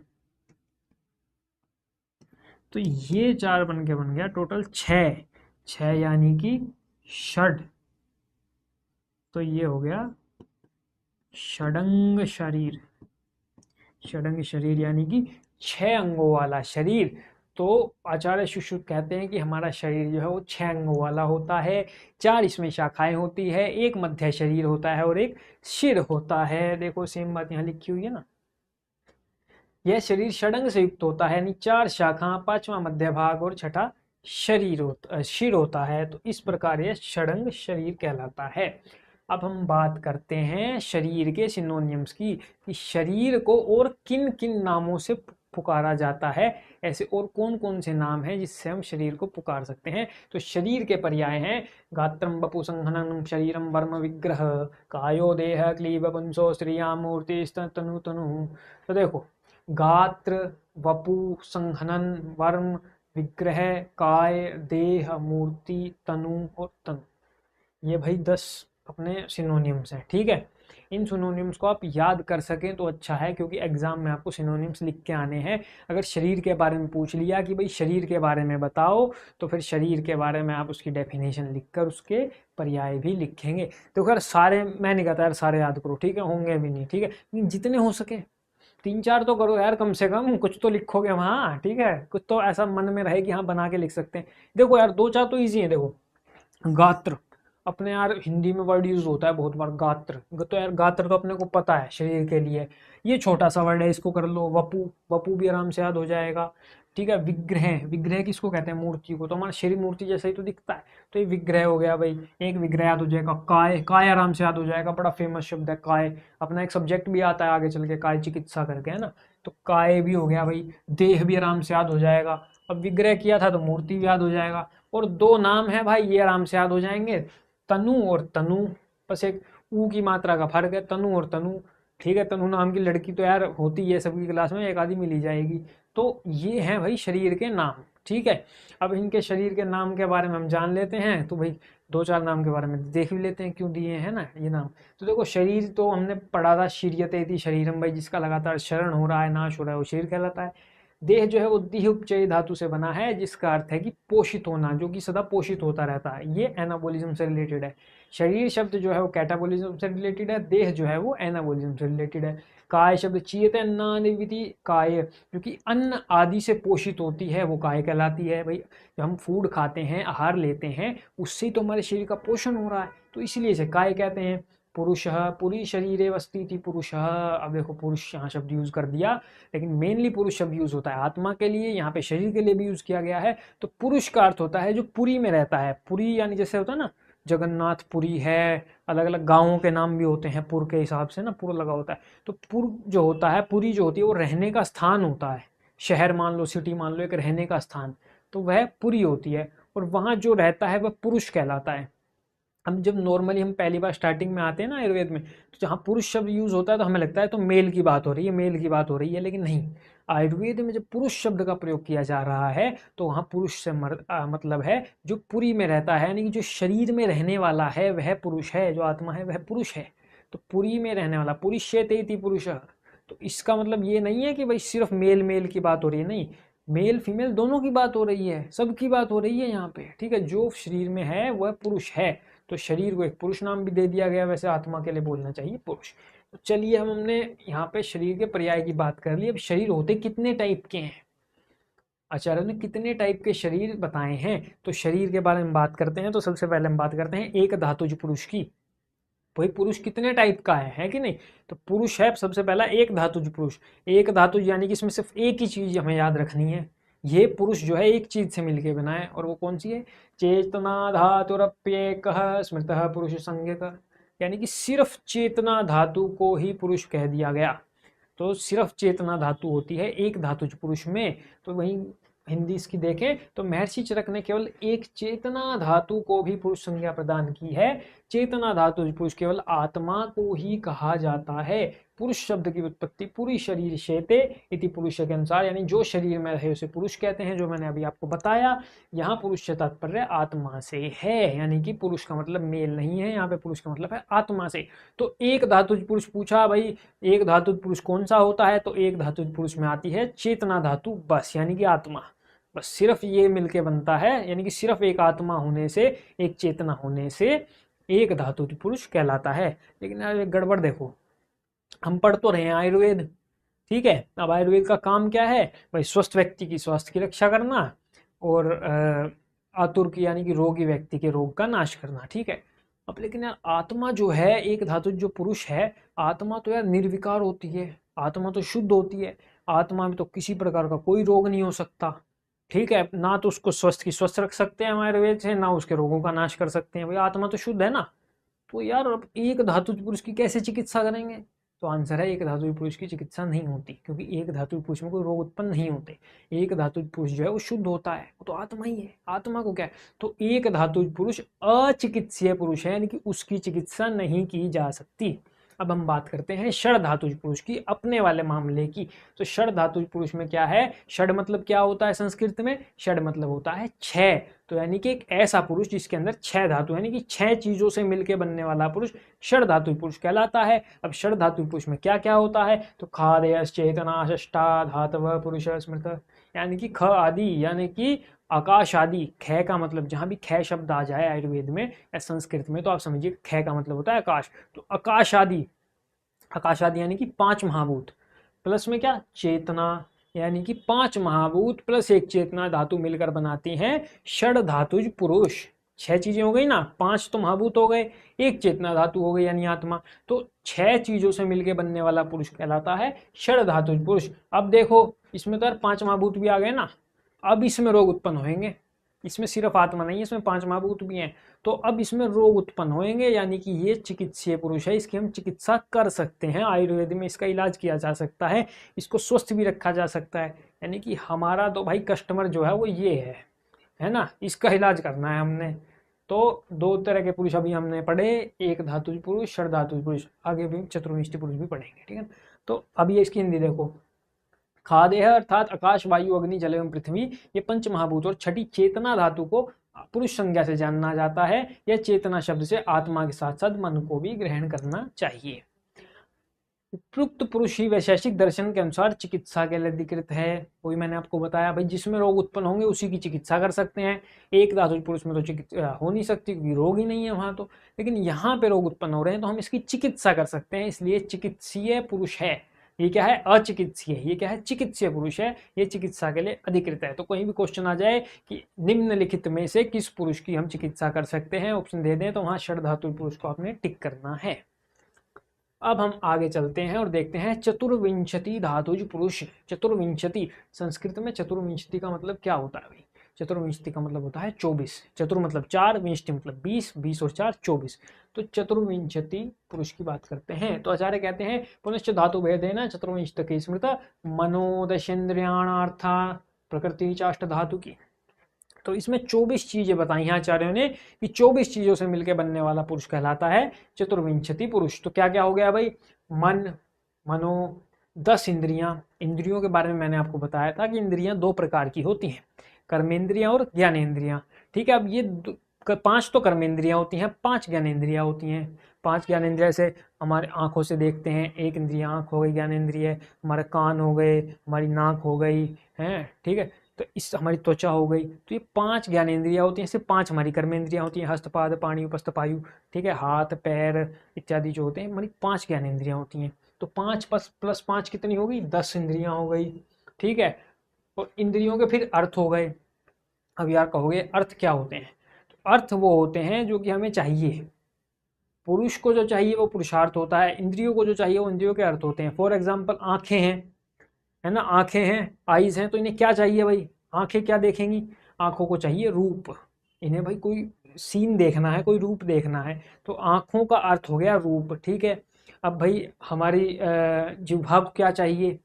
तो ये 4 बन के बन गया टोटल 6, 6 यानी कि षड। तो ये हो गया षडंग शरीर, षडंग शरीर यानी कि 6 अंगों वाला शरीर। तो आचार्य सुश्रुत कहते हैं कि हमारा शरीर जो है वो 6 अंगों वाला होता है, 4 इसमें शाखाएं होती है, एक मध्य शरीर होता है और एक सिर होता है। देखो सेम बात यहाँ लिखी हुई है ना। यह शरीर षडंग से युक्त होता है, यानी 4 शाखा, 5वां मध्य भाग और छठा सिर होता है। तो इस प्रकार यह षडंग शरीर कहलाता है। अब हम बात करते हैं शरीर के सिनोनिम्स की, कि शरीर को और किन किन नामों से पुकारा जाता है, ऐसे और कौन कौन से नाम हैं जिससे हम शरीर को पुकार सकते हैं। तो शरीर के पर्याय हैं गात्रम वपु संहननम शरीरम वर्म विग्रह कायो देह क्लीब पुंसो स्त्रिया मूर्ति तनु तनु। तो देखो, गात्र, वपु, संहनन, वर्म, विग्रह, काय, देह, मूर्ति, तनु और तनु, ये भाई 10 अपने सिनोनिम्स हैं। ठीक है, इन सिनोनिम्स को आप याद कर सकें तो अच्छा है, क्योंकि एग्जाम में आपको सिनोनिम्स लिख के आने हैं। अगर शरीर के बारे में पूछ लिया कि भाई शरीर के बारे में बताओ, तो फिर शरीर के बारे में आप उसकी डेफिनेशन लिखकर उसके पर्याय भी लिखेंगे। तो अगर सारे, मैं नहीं कहता यार सारे याद करो, ठीक है, होंगे भी नहीं, ठीक है, जितने हो सके 3-4 तो करो यार, कम से कम कुछ तो लिखोगे वहाँ, ठीक है, कुछ तो ऐसा मन में रहे कि हाँ बना के लिख सकते हैं। देखो यार 2-4 तो ईजी है। देखो, गात्र, अपने यार हिंदी में वर्ड यूज होता है बहुत बार गात्र, तो यार गात्र तो अपने को पता है शरीर के लिए, ये छोटा सा वर्ड है, इसको कर लो। वपु, वपु भी आराम से याद हो जाएगा। ठीक है, विग्रह, विग्रह किसको कहते हैं, मूर्ति को, तो हमारा शरीर मूर्ति जैसा ही तो दिखता है, तो ये विग्रह हो गया भाई, एक विग्रह याद हो जाएगा। काय, काय आराम से याद हो जाएगा, बड़ा फेमस शब्द है काय, अपना एक सब्जेक्ट भी आता है आगे चल के, काय चिकित्सा करके, है ना, तो काय भी हो गया भाई। देह भी आराम से याद हो जाएगा, अब विग्रह किया था तो मूर्ति भी याद हो जाएगा। और 2 नाम है भाई, ये आराम से याद हो जाएंगे, तनु और तनु, बस एक ऊ की मात्रा का फर्क है, तनु और तनु। ठीक है, तनु नाम की लड़की तो यार होती है सबकी क्लास में, एक आधी मिली जाएगी। तो ये हैं भाई शरीर के नाम। ठीक है, अब इनके शरीर के नाम के बारे में हम जान लेते हैं, तो भाई 2-4 नाम के बारे में देख भी लेते हैं क्यों दिए हैं ना ये नाम। तो देखो, शरीर तो हमने पढ़ा था, शीर्यते थी शरीरम, भाई जिसका लगातार शरण हो रहा है, नाश हो रहा है, वो शरीर कहलाता है। देह जो है वो दीह उपचय धातु से बना है, जिसका अर्थ है कि पोषित होना, जो कि सदा पोषित होता रहता है, ये एनाबोलिज्म से रिलेटेड है। शरीर शब्द जो है वो कैटाबोलिज्म से रिलेटेड है, देह जो है वो एनाबोलिज्म से रिलेटेड है। काय शब्द चीयते अन्नादिविति काय, जो कि अन्न आदि से पोषित होती है, वो काय कहलाती है। भाई जब हम फूड खाते हैं, आहार लेते हैं, उससे तो हमारे शरीर का पोषण हो रहा है, तो इसलिए इसे काय कहते हैं। पुरुष, पुरी शरीरे वस्ती थी पुरुष, अब देखो पुरुष यहाँ शब्द यूज कर दिया, लेकिन मेनली पुरुष शब्द यूज होता है आत्मा के लिए, यहाँ पे शरीर के लिए भी यूज किया गया है। तो पुरुष का अर्थ होता है जो पुरी में रहता है। पुरी यानी जैसे होता है ना, जगन्नाथपुरी है, अलग अलग गांवों के नाम भी होते हैं पुर के हिसाब से ना, पुर लगा होता है। तो पुर जो होता है, पुरी जो होती है, वो रहने का स्थान होता है। शहर मान लो, सिटी मान लो, एक रहने का स्थान, तो वह पुरी होती है, और वहां जो रहता है वह पुरुष कहलाता है। हम जब नॉर्मली हम पहली बार स्टार्टिंग में आते हैं ना आयुर्वेद में, तो जहाँ पुरुष शब्द यूज होता है तो हमें लगता है तो मेल की बात हो रही है, मेल की बात हो रही है, लेकिन नहीं। आयुर्वेद में जब पुरुष शब्द का प्रयोग किया जा रहा है, तो वहाँ पुरुष से मतलब है जो पुरी में रहता है, यानी कि जो शरीर में रहने वाला है वह पुरुष है, जो आत्मा है वह पुरुष है। तो पुरी में रहने वाला, पुरुष्यते पुरुष। तो इसका मतलब ये नहीं है कि भाई सिर्फ मेल मेल की बात हो रही है, नहीं, मेल फीमेल दोनों की बात हो रही है, सबकी बात हो रही है यहाँ पे। ठीक है, जो शरीर में है वह पुरुष है, तो शरीर को एक पुरुष नाम भी दे दिया गया, वैसे आत्मा के लिए बोलना चाहिए पुरुष। तो चलिए, हमने यहाँ पे शरीर के पर्याय की बात कर ली। अब शरीर होते कितने टाइप के हैं, आचार्य ने कितने टाइप के शरीर बताए हैं, तो शरीर के बारे में बात करते हैं। तो सबसे पहले हम बात करते हैं एक धातुज पुरुष की। भाई पुरुष कितने टाइप का है कि नहीं, तो पुरुष है सबसे पहला एक धातुज पुरुष। एक धातुज यानी कि इसमें सिर्फ एक ही चीज हमें याद रखनी है, ये पुरुष जो है एक चीज से मिलके बना है, और वो कौन सी है, चेतना धातुरप्येकः स्मृतः पुरुष संज्ञक, यानी कि सिर्फ चेतना धातु को ही पुरुष कह दिया गया। तो सिर्फ चेतना धातु होती है एक धातुज पुरुष में। तो वहीं हिंदी इसकी देखें तो महर्षि चरक ने केवल एक चेतना धातु को भी पुरुष संज्ञा प्रदान की है। चेतना धातु पुरुष केवल आत्मा को ही कहा जाता है। पुरुष शब्द की उत्पत्ति पुरी शरीर शेते इति पुरुष के अनुसार, यानी जो शरीर में रहे उसे पुरुष कहते हैं, जो मैंने अभी आपको बताया। यहाँ पुरुष से तात्पर्य आत्मा से है, यानी कि पुरुष का मतलब मेल नहीं है, यहाँ पे पुरुष का मतलब है आत्मा से। तो एक धातुज पुरुष पूछा, भाई एक धातुज पुरुष कौन सा होता है, तो एक धातुज पुरुष में आती है चेतना धातु, बस, यानी कि आत्मा, बस सिर्फ ये मिलके बनता है, यानी कि सिर्फ एक आत्मा होने से, एक चेतना होने से एक धातुज पुरुष कहलाता है। लेकिन यार गड़बड़ देखो, हम पढ़ तो रहे हैं आयुर्वेद, ठीक है। अब आयुर्वेद का काम क्या है भाई? स्वस्थ व्यक्ति की स्वास्थ्य की रक्षा करना और आतुर की यानी कि रोगी व्यक्ति के रोग का नाश करना। ठीक है। अब लेकिन यार आत्मा जो है, एक धातु जो पुरुष है, आत्मा तो यार निर्विकार होती है, आत्मा तो शुद्ध होती है, आत्मा में तो किसी प्रकार का कोई रोग नहीं हो सकता। ठीक है। ना तो उसको स्वस्थ की स्वस्थ रख सकते हैं हम आयुर्वेद से, ना उसके रोगों का नाश कर सकते हैं। भाई आत्मा तो शुद्ध है ना। तो यार अब एक धातु पुरुष की कैसे चिकित्सा करेंगे? तो आंसर है एक धातु पुरुष की चिकित्सा नहीं होती, क्योंकि एक धातु पुरुष में कोई रोग उत्पन्न नहीं होते। एक धातु पुरुष जो है वो शुद्ध होता है, वो तो आत्मा ही है। आत्मा को क्या है? तो एक धातु पुरुष अचिकित्सीय पुरुष है, यानी कि उसकी चिकित्सा नहीं की जा सकती। अब हम बात करते हैं षड धातुज पुरुष की, अपने वाले मामले की। तो षड धातुज पुरुष में क्या है? षड मतलब क्या होता है संस्कृत में? षड मतलब होता है छह। तो यानी कि एक ऐसा पुरुष जिसके अंदर छह धातु, यानी कि छह चीजों से मिलकर बनने वाला पुरुष षड धातु पुरुष कहलाता है। अब षड धातु पुरुष में क्या क्या होता है? तो खादय चेतना षष्टा धातव पुरुष स्मृत, यानी कि ख आदि, यानी कि आकाश आदि। ख का मतलब जहां भी ख शब्द आ जाए आयुर्वेद में या संस्कृत में, तो आप समझिए ख का मतलब होता है आकाश। तो आकाश आदि, आकाश आदि यानी कि पांच महाभूत, प्लस में क्या? चेतना, यानी कि पांच महाभूत प्लस एक चेतना धातु मिलकर बनाती हैं षड धातुज पुरुष। छह चीजें हो गई ना, पांच तो महाभूत हो गए, एक चेतना धातु हो गई यानी आत्मा। तो छह चीजों से मिलकर बनने वाला पुरुष कहलाता है षड धातुज पुरुष। अब देखो इसमें तो यार पांच महाभूत भी आ गए ना, अब इसमें रोग उत्पन्न होंगे। इसमें सिर्फ आत्मा नहीं है, इसमें पांच महाभूत भी हैं। तो अब इसमें रोग उत्पन्न होंगे, यानी कि ये चिकित्सीय पुरुष है, इसकी हम चिकित्सा कर सकते हैं। आयुर्वेद में इसका इलाज किया जा सकता है, इसको स्वस्थ भी रखा जा सकता है। यानी कि हमारा तो भाई कस्टमर जो है वो ये है ना, इसका इलाज करना है हमने। तो दो तरह के पुरुष अभी हमने पढ़े, एक धातुज पुरुष, षड धातुज पुरुष, आगे भी चतुर्विंशति पुरुष भी पढ़ेंगे। ठीक है। तो अभी इसकी हिंदी देखो। खादेह अर्थात आकाश वायु अग्नि जल एवं पृथ्वी, ये पंच महाभूत और छठी चेतना धातु को पुरुष संज्ञा से जानना जाता है। यह चेतना शब्द से आत्मा के साथ साथ मन को भी ग्रहण करना चाहिए। उपयुक्त पुरुष ही वैशेषिक दर्शन के अनुसार चिकित्सा के लिए अधिकृत है। वही मैंने आपको बताया भाई, जिसमें रोग उत्पन्न होंगे उसी की चिकित्सा कर सकते हैं। एक धातु पुरुष में तो चिकित्सा हो नहीं सकती, क्योंकि रोग ही नहीं है वहां तो। लेकिन यहाँ पे रोग उत्पन्न हो रहे हैं तो हम इसकी चिकित्सा कर सकते हैं, इसलिए चिकित्सीय पुरुष है। ये क्या है? अचिकित्सीय। ये क्या है? चिकित्सीय पुरुष है, ये चिकित्सा के लिए अधिकृत है। तो कहीं भी क्वेश्चन आ जाए कि निम्नलिखित में से किस पुरुष की हम चिकित्सा कर सकते हैं, ऑप्शन दे दें, तो वहां षड धातु पुरुष को आपने टिक करना है। अब हम आगे चलते हैं और देखते हैं चतुर्विंशति धातुज पुरुष। चतुर्विंशति, संस्कृत में चतुर्विंशति का मतलब क्या होता है भाई? चतुर्विंशति का मतलब होता है 24। चतुर मतलब चार, विंशति मतलब 20, 20 और 4 24। तो चतुर्विंशति पुरुष की बात करते हैं। तो आचार्य कहते हैं पुनश्च धातु भेदेन चतुर्विंशति स्मृत मनोदशेन्द्रियाणार्था प्रकृति चाष्ट धातु की। तो इसमें 24 चीजें बताई हैं आचार्यों ने कि 24 चीजों से मिलकर बनने वाला पुरुष कहलाता है चतुर्विंशति पुरुष। तो क्या क्या हो गया भाई? मन, मनो, 10 इंद्रियां। इंद्रियों के बारे में मैंने आपको बताया था कि इंद्रियां दो प्रकार की होती हैं, कर्मेंद्रियां और ज्ञानेंद्रियां। ठीक है। अब ये 5 तो कर्मेंद्रियां होती हैं, 5 ज्ञानेंद्रियां होती हैं। 5 ज्ञानेंद्रिय से हमारे आंखों से देखते हैं, एक इंद्रिय आंख हो गई ज्ञानेंद्रिय, हमारे कान हो गए, हमारी नाक हो गई है। ठीक है। तो इस हमारी त्वचा हो गई। तो ये 5 ज्ञानेंद्रियां होती हैं, इससे 5 हमारी कर्मेंद्रियां होती हैं, हस्तपाद पाणी उपस्थ पायु। ठीक है। हाथ पैर इत्यादि जो होते हैं हमारी 5 ज्ञानेंद्रियां होती हैं। तो 5 प्लस 5 कितनी हो गई? 10 इंद्रियां हो गई। ठीक है। और इंद्रियों के फिर अर्थ हो गए। अब यार कहोगे अर्थ क्या होते हैं? तो अर्थ वो होते हैं जो कि हमें चाहिए। पुरुष को जो चाहिए वो पुरुषार्थ होता है, इंद्रियों को जो चाहिए वो इंद्रियों के अर्थ होते हैं। फॉर एग्जाम्पल आंखें हैं, है ना, आंखें हैं, आईज हैं, तो इन्हें क्या चाहिए भाई? आंखें क्या देखेंगी? आंखों को चाहिए रूप। इन्हें भाई कोई सीन देखना है, कोई रूप देखना है, तो आंखों का अर्थ हो गया रूप। ठीक है। अब भाई हमारी जिह्वा को क्या चाहिए?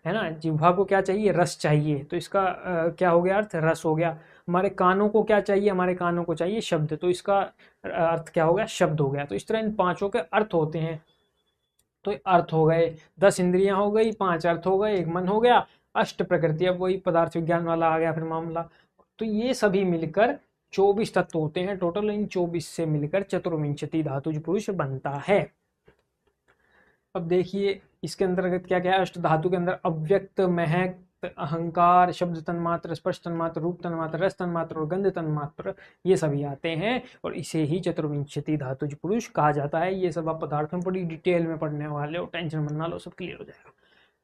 है ना, जिह्वा को क्या चाहिए? रस चाहिए, तो इसका क्या हो गया अर्थ? रस हो गया। हमारे कानों को क्या चाहिए? हमारे कानों को चाहिए शब्द, तो इसका अर्थ क्या हो गया? शब्द हो गया। तो इस तरह इन पांचों के अर्थ होते हैं। तो अर्थ हो गए, 10 इंद्रियां हो गई, 5 अर्थ हो गए, एक मन हो गया, अष्ट प्रकृति, अब वही पदार्थ विज्ञान वाला आ गया फिर मामला। तो ये सभी मिलकर 24 तत्व होते हैं टोटल। इन 24 से मिलकर चतुर्विंशति धातुज पुरुष बनता है। अब देखिए इसके अंतर्गत क्या क्या है। अष्ट धातु के अंदर अव्यक्त, महक, अहंकार, शब्द तन्मात्र, स्पर्श तन्मात्र, रूप तन्मात्र, रस तन्मात्र और गंध तन्मात्र, ये सभी आते हैं और इसे ही चतुर्विंशति धातुज पुरुष कहा जाता है। ये सब आप पदार्थों बड़ी डिटेल में पढ़ने वाले हो, टेंशन मत ना लो, सब क्लियर हो जाएगा।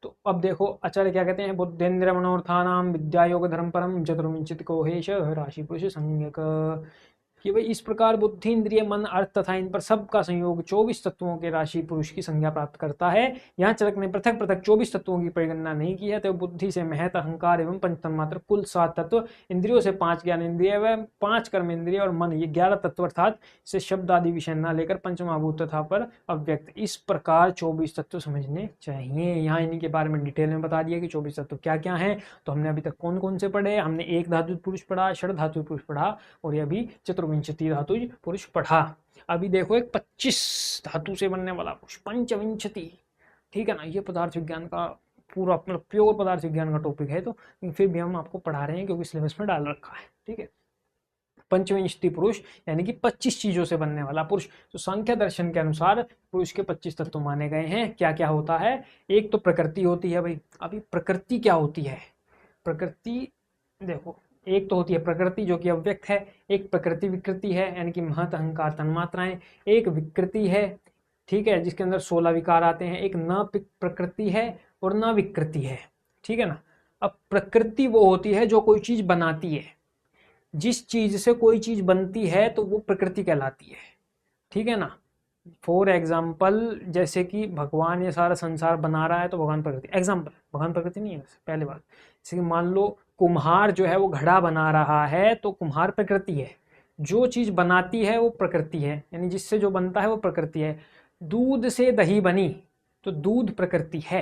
तो अब देखो आचार्य क्या कहते हैं, बुद्धेन्द्रिय मनोर्थानाम विद्या योग धर्म परम चतुर्विंशति कोहेश राशि पुरुष संज्ञक, कि भाई इस प्रकार बुद्धि इंद्रिय मन अर्थ तथा इन पर सबका संयोग 24 तत्वों के राशि पुरुष की संज्ञा प्राप्त करता है। यहाँ चरक ने पृथक पृथक 24 तत्वों की परिगणना नहीं की है, तो बुद्धि से महत अहंकार एवं पंचतन्मात्र कुल 7 तत्व, इंद्रियों से 5 ज्ञान इंद्रिय व 5 कर्म इंद्रिय और मन ये 11 तत्व, अर्थात इसे शब्द आदि विषय न लेकर पंचमहाभूत तथा पर अव्यक्त, इस प्रकार 24 तत्व समझने चाहिए। यहाँ इन्हीं के बारे में डिटेल में बता दिया कि 24 तत्व क्या क्या है। तो हमने अभी तक कौन कौन से पढ़े, हमने एक धातु पुरुष पढ़ा, षड धातु पुरुष पढ़ा और ये अभी चतुर्विंशति धातु पुरुष पढ़ा। अभी देखो एक 25 धातु से बनने वाला पुरुष पंचविंशति, ठीक है ना। ये पदार्थ विज्ञान का पूरा मतलब प्योर पदार्थ विज्ञान का टॉपिक है, तो फिर भी हम आपको पढ़ा रहे हैं क्योंकि सिलेबस में डाल रखा है, ठीक है। पंचविंशति पुरुष यानी कि 25 चीजों से बनने वाला पुरुष। तो सांख्य दर्शन के अनुसार पुरुष के 25 तत्व माने गए हैं। क्या क्या होता है, एक तो प्रकृति होती है भाई। अभी प्रकृति क्या होती है, प्रकृति देखो, एक तो होती है प्रकृति जो कि अव्यक्त है, एक प्रकृति विकृति है यानी कि महत अहंकार तन्मात्राएं, एक विकृति है, ठीक है, जिसके अंदर 16 विकार आते हैं, एक न प्रकृति है और न विकृति है, ठीक है ना। अब प्रकृति वो होती है जो कोई चीज बनाती है, जिस चीज से कोई चीज बनती है तो वो प्रकृति कहलाती है, ठीक है ना। फॉर एग्जाम्पल जैसे कि भगवान ये सारा संसार बना रहा है तो भगवान प्रकृति, एग्जाम्पल भगवान प्रकृति नहीं है पहले बात। जैसे कि मान लो कुम्हार जो है वो घड़ा बना रहा है तो कुम्हार प्रकृति है, जो चीज बनाती है वो प्रकृति है, यानी जिससे जो बनता है वो प्रकृति है। दूध से दही बनी तो दूध प्रकृति है,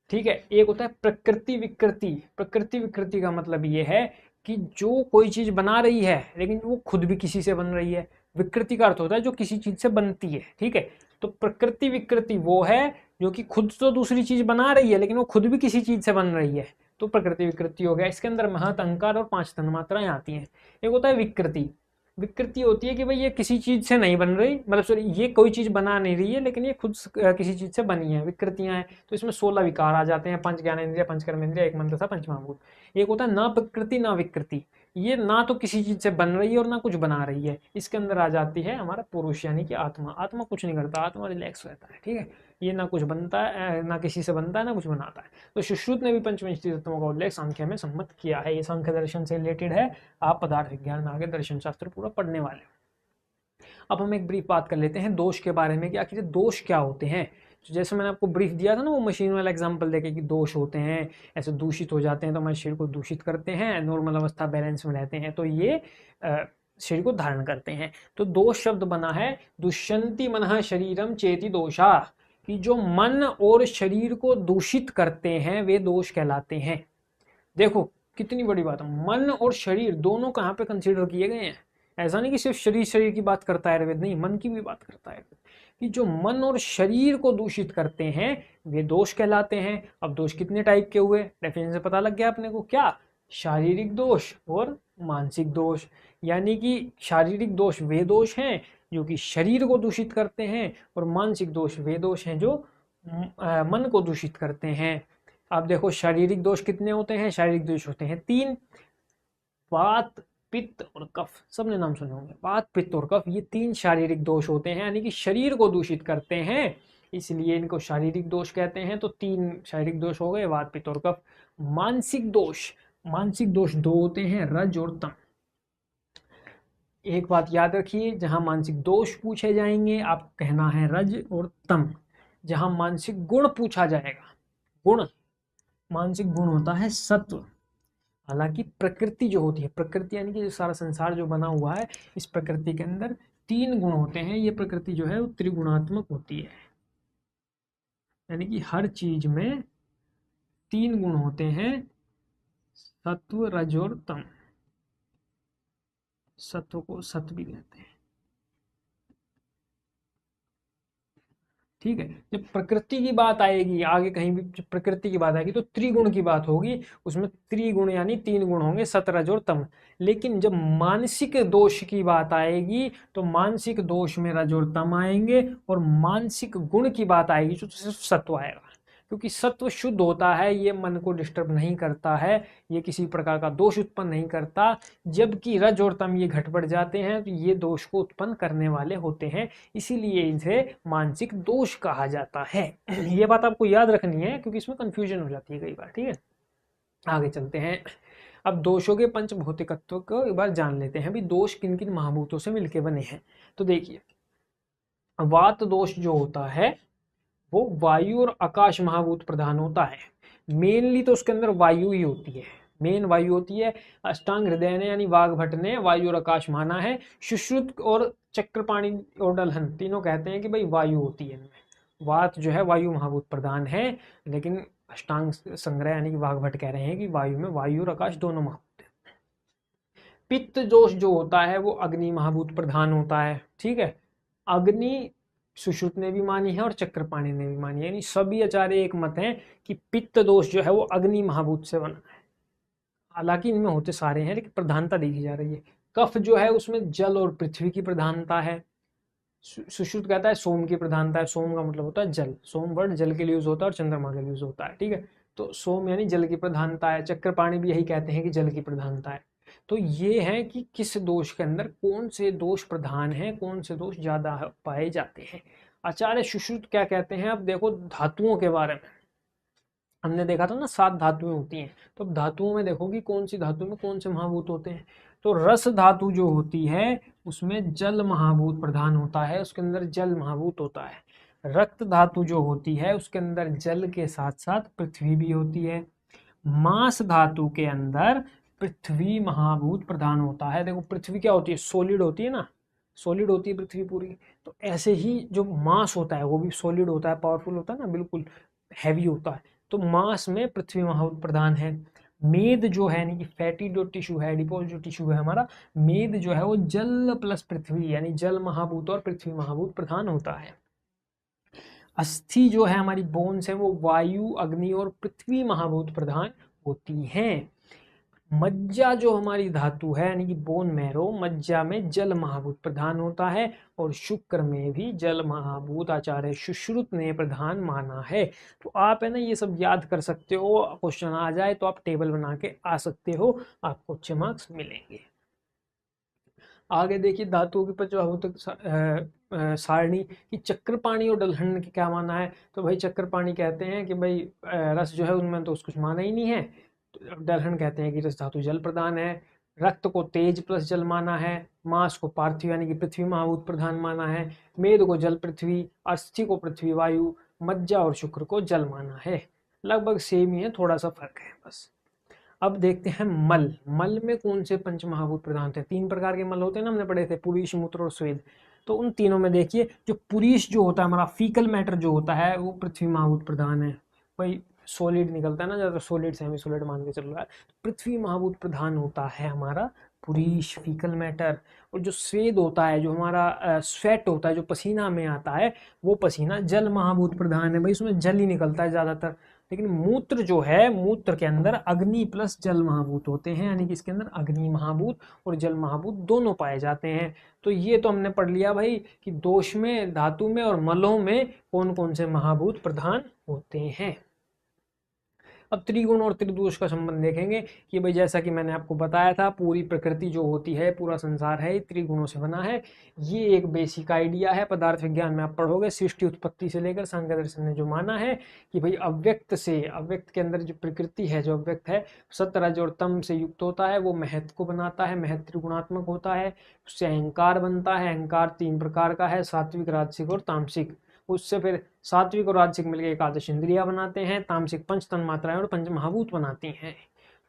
ठीक है। एक होता है प्रकृति विकृति। प्रकृति विकृति का मतलब ये है कि जो कोई चीज बना रही है लेकिन वो खुद भी किसी से बन रही है। विकृति का अर्थ होता है जो किसी चीज से बनती है, ठीक है। तो प्रकृति विकृति वो है जो कि खुद तो दूसरी चीज बना रही है लेकिन वो खुद भी किसी चीज से बन रही है, तो प्रकृति विकृति हो गया। इसके अंदर महत अहंकार और 5 तन्मात्राएं आती हैं। एक होता है विकृति। विकृति होती है कि भाई ये किसी चीज से नहीं बन रही, मतलब सॉरी ये कोई चीज बना नहीं रही है लेकिन ये खुद किसी चीज से बनी है, विकृतियां हैं। तो इसमें 16 विकार आ जाते हैं, 5 ज्ञानेंद्रिय, 5 कर्मेंद्रिय, एक मन तथा पंचमहाभूत। एक होता है ना प्रकृति ना विकृति, ये ना तो किसी चीज से बन रही है और ना कुछ बना रही है। इसके अंदर आ जाती है हमारा पुरुष यानी कि आत्मा। आत्मा कुछ नहीं करता, आत्मा रिलैक्स रहता है, ठीक है। ये ना कुछ बनता है, ना किसी से बनता है, ना कुछ बनाता है। तो सुश्रुत ने भी पंचविंशति तत्वों का उल्लेख सांख्य में सम्मत किया है। ये सांख्य दर्शन से रिलेटेड है, आप पदार्थ विज्ञान में आगे दर्शन शास्त्र पूरा पढ़ने वाले हो। अब हम एक ब्रीफ बात कर लेते हैं दोष के बारे में कि आखिर दोष क्या होते हैं। तो जैसे मैंने आपको ब्रीफ दिया था ना वो मशीन वाला एग्जांपल देके कि दोष होते हैं, ऐसे दूषित हो जाते हैं तो हमारे शरीर को दूषित करते हैं, नॉर्मल अवस्था बैलेंस में रहते हैं तो ये शरीर को धारण करते हैं। तो दोष शब्द बना है दुष्यंति मनः शरीरम चेति दोषा, कि जो मन और शरीर को दूषित करते हैं वे दोष कहलाते हैं। देखो कितनी बड़ी बात है, मन और शरीर दोनों कहाँ पे कंसीडर किए गए हैं। ऐसा नहीं कि सिर्फ शरीर की बात करता है आयुर्वेद, नहीं, मन की भी बात करता है कि जो मन और शरीर को दूषित करते हैं वे दोष कहलाते हैं। अब दोष कितने टाइप के हुए, डेफिनेशन से पता लग गया अपने को, क्या, शारीरिक दोष और मानसिक दोष। यानी कि शारीरिक दोष वे दोष हैं जो कि शरीर को दूषित करते हैं और मानसिक दोष वे दोष हैं जो मन को दूषित करते हैं। आप देखो शारीरिक दोष कितने होते हैं, शारीरिक दोष होते हैं 3, वात पित्त और कफ, सबने नाम सुने होंगे, वात पित्त और कफ, ये 3 शारीरिक दोष होते हैं यानी कि शरीर को दूषित करते हैं, इसलिए इनको शारीरिक दोष कहते हैं। तो 3 शारीरिक दोष हो गए, वात पित्त और कफ। मानसिक दोष 2 होते हैं, रज और तम। एक बात याद रखिए, जहां मानसिक दोष पूछे जाएंगे आप कहना है रज और तम। जहां मानसिक गुण पूछा जाएगा, गुण, मानसिक गुण होता है सत्व। हालांकि प्रकृति जो होती है, प्रकृति यानी कि सारा संसार जो बना हुआ है, इस प्रकृति के अंदर 3 गुण होते हैं। ये प्रकृति जो है वो त्रिगुणात्मक होती है, यानी कि हर चीज में 3 गुण होते हैं, सत्व रज और तम। सत्व को सत्व भी कहते हैं, ठीक है। जब प्रकृति की बात आएगी आगे कहीं भी, जब प्रकृति की बात आएगी तो त्रिगुण की बात होगी, उसमें त्रिगुण यानी 3 गुण होंगे, सत रज और तम। लेकिन जब मानसिक दोष की बात आएगी तो मानसिक दोष में रज और तम आएंगे, और मानसिक गुण की बात आएगी तो सिर्फ सत्व आएगा, क्योंकि सत्व शुद्ध होता है, ये मन को डिस्टर्ब नहीं करता है, ये किसी प्रकार का दोष उत्पन्न नहीं करता। जबकि रज और तम ये घट बढ़ जाते हैं तो ये दोष को उत्पन्न करने वाले होते हैं, इसीलिए इसे मानसिक दोष कहा जाता है। ये बात आपको याद रखनी है क्योंकि इसमें कंफ्यूजन हो जाती है कई बार। ठीक है, आगे चलते हैं। अब दोषों के पंच भौतिकत्व को एक बार जान लेते हैं। अभी दोष किन किन महाभूतों से मिलके बने हैं, तो देखिए वात दोष जो होता है वो वायु और आकाश महाभूत प्रधान होता है। मेनली तो उसके अंदर वायु ही होती है, मेन वायु होती है। अष्टांग हृदय ने यानी वाग्भट ने वायु और आकाश माना है। सुश्रुत और चक्रपाणी और दलहन तीनों कहते हैं कि भाई वायु होती है इनमें। वात जो है वायु महाभूत प्रधान है, लेकिन अष्टांग संग्रह यानी कि वाग्भट कह रहे हैं कि वायु में वायु और आकाश दोनों महाभूत है। पित्त दोष जो होता है वो अग्नि महाभूत प्रधान होता है। ठीक है, अग्नि सुश्रुत ने भी मानी है और चक्रपाणी ने भी मानी है, यानी सभी आचार्य एक मत हैं कि पित्त दोष जो है वो अग्नि महाभूत से बना है। हालांकि इनमें होते सारे हैं लेकिन प्रधानता देखी जा रही है। कफ जो है उसमें जल और पृथ्वी की प्रधानता है। सुश्रुत कहता है सोम की प्रधानता है। सोम का मतलब होता है जल, सोम वर्ड जल के लिए यूज होता है और चंद्रमा के लिए यूज होता है। ठीक है, तो सोम यानी जल की प्रधानता है। चक्रपाणी भी यही कहते हैं कि जल की प्रधानता है। तो ये है कि किस दोष के अंदर कौन से दोष प्रधान है, कौन से दोष ज्यादा पाए जाते हैं। आचार्य सुश्रुत क्या कहते हैं, अब देखो धातुओं के बारे में हमने देखा था ना 7 धातुएं होती हैं, तो अब धातुओं में देखो कि कौन सी धातु में कौन से महाभूत होते हैं। तो रस धातु जो होती है उसमें जल महाभूत प्रधान होता है, उसके अंदर जल महाभूत होता है। रक्त धातु जो होती है उसके अंदर जल के साथ साथ पृथ्वी भी होती है। मांस धातु के अंदर पृथ्वी महाभूत प्रधान होता है। देखो पृथ्वी क्या होती है, सॉलिड होती है ना, सॉलिड होती है पृथ्वी पूरी। तो ऐसे ही जो मांस होता है वो भी सॉलिड होता है, पावरफुल होता है ना, बिल्कुल हैवी होता है। तो मांस में पृथ्वी महाभूत प्रधान है। मेद जो है यानी कि फैटी जो टिश्यू है, एडिपोज जो टिश्यू है हमारा, मेद जो है वो जल प्लस पृथ्वी यानी जल महाभूत और पृथ्वी महाभूत प्रधान होता है। अस्थि जो है हमारी बोन्स है वो वायु, अग्नि और पृथ्वी महाभूत प्रधान होती हैं। मज्जा जो हमारी धातु है यानी कि बोन मैरो, मज्जा में जल महाभूत प्रधान होता है और शुक्र में भी जल महाभूत आचार्य सुश्रुत ने प्रधान माना है। तो आप है ना ये सब याद कर सकते हो, क्वेश्चन आ जाए तो आप टेबल बना के आ सकते हो, आपको अच्छे मार्क्स मिलेंगे। आगे देखिए धातुओं की पंचमहाभूत सारणी की चक्रपाणी और दलहन के क्या माना है। तो भाई चक्रपाणी कहते हैं कि भाई रस जो है उनमें तो कुछ माना ही नहीं है। दलहन कहते हैं कि रस धातु जल प्रधान है। रक्त को तेज प्लस जल माना है। मांस को पार्थिव यानी कि पृथ्वी महाभूत प्रधान माना है। मेद को जल पृथ्वी, अस्थि को पृथ्वी वायु, मज्जा और शुक्र को जल माना है। लगभग सेम ही है, थोड़ा सा फर्क है बस। अब देखते हैं मल। मल में कौन से पंच महाभूत प्रधान थे। 3 प्रकार के मल होते हैं ना, हमने पढ़े थे, पुरीश, मूत्र और स्वेद। तो उन तीनों में देखिए जो पुरीश जो होता है हमारा फीकल मैटर जो होता है वो पृथ्वी महाभूत प्रधान है। भाई सॉलिड निकलता है ना, ज्यादा सॉलिड सेमी सॉलिड मान के चल रहा है, तो पृथ्वी महाभूत प्रधान होता है हमारा पुरीश, फीकल मैटर। और जो स्वेद होता है, जो हमारा स्वेट होता है, जो पसीना में आता है, वो पसीना जल महाभूत प्रधान है। भाई उसमें जल ही निकलता है ज्यादातर। लेकिन मूत्र जो है, मूत्र के अंदर अग्नि प्लस जल महाभूत होते हैं, यानी कि इसके अंदर अग्नि महाभूत और जल महाभूत दोनों पाए जाते हैं। तो ये तो हमने पढ़ लिया भाई कि दोष में, धातु में और मलों में कौन कौन से महाभूत प्रधान होते हैं। अब त्रिगुण और त्रिदोष का संबंध देखेंगे कि भाई जैसा कि मैंने आपको बताया था, पूरी प्रकृति जो होती है, पूरा संसार है, त्रिगुणों से बना है। ये एक बेसिक आइडिया है, पदार्थ विज्ञान में आप पढ़ोगे। सृष्टि उत्पत्ति से लेकर सांख्य दर्शन ने जो माना है कि भाई अव्यक्त से, अव्यक्त के अंदर जो प्रकृति है, जो अव्यक्त है, सत्व रज और तम से युक्त होता है, वो महत्व को बनाता है। महत्व त्रिगुणात्मक होता है, उससे अहंकार बनता है। अहंकार 3 प्रकार का है, सात्विक, राजसिक और तामसिक। उससे फिर सात्विक और राजसिक मिलकर एकादश इंद्रिया बनाते हैं, तामसिक पंच तन मात्राएं और पंच महाभूत बनाती हैं।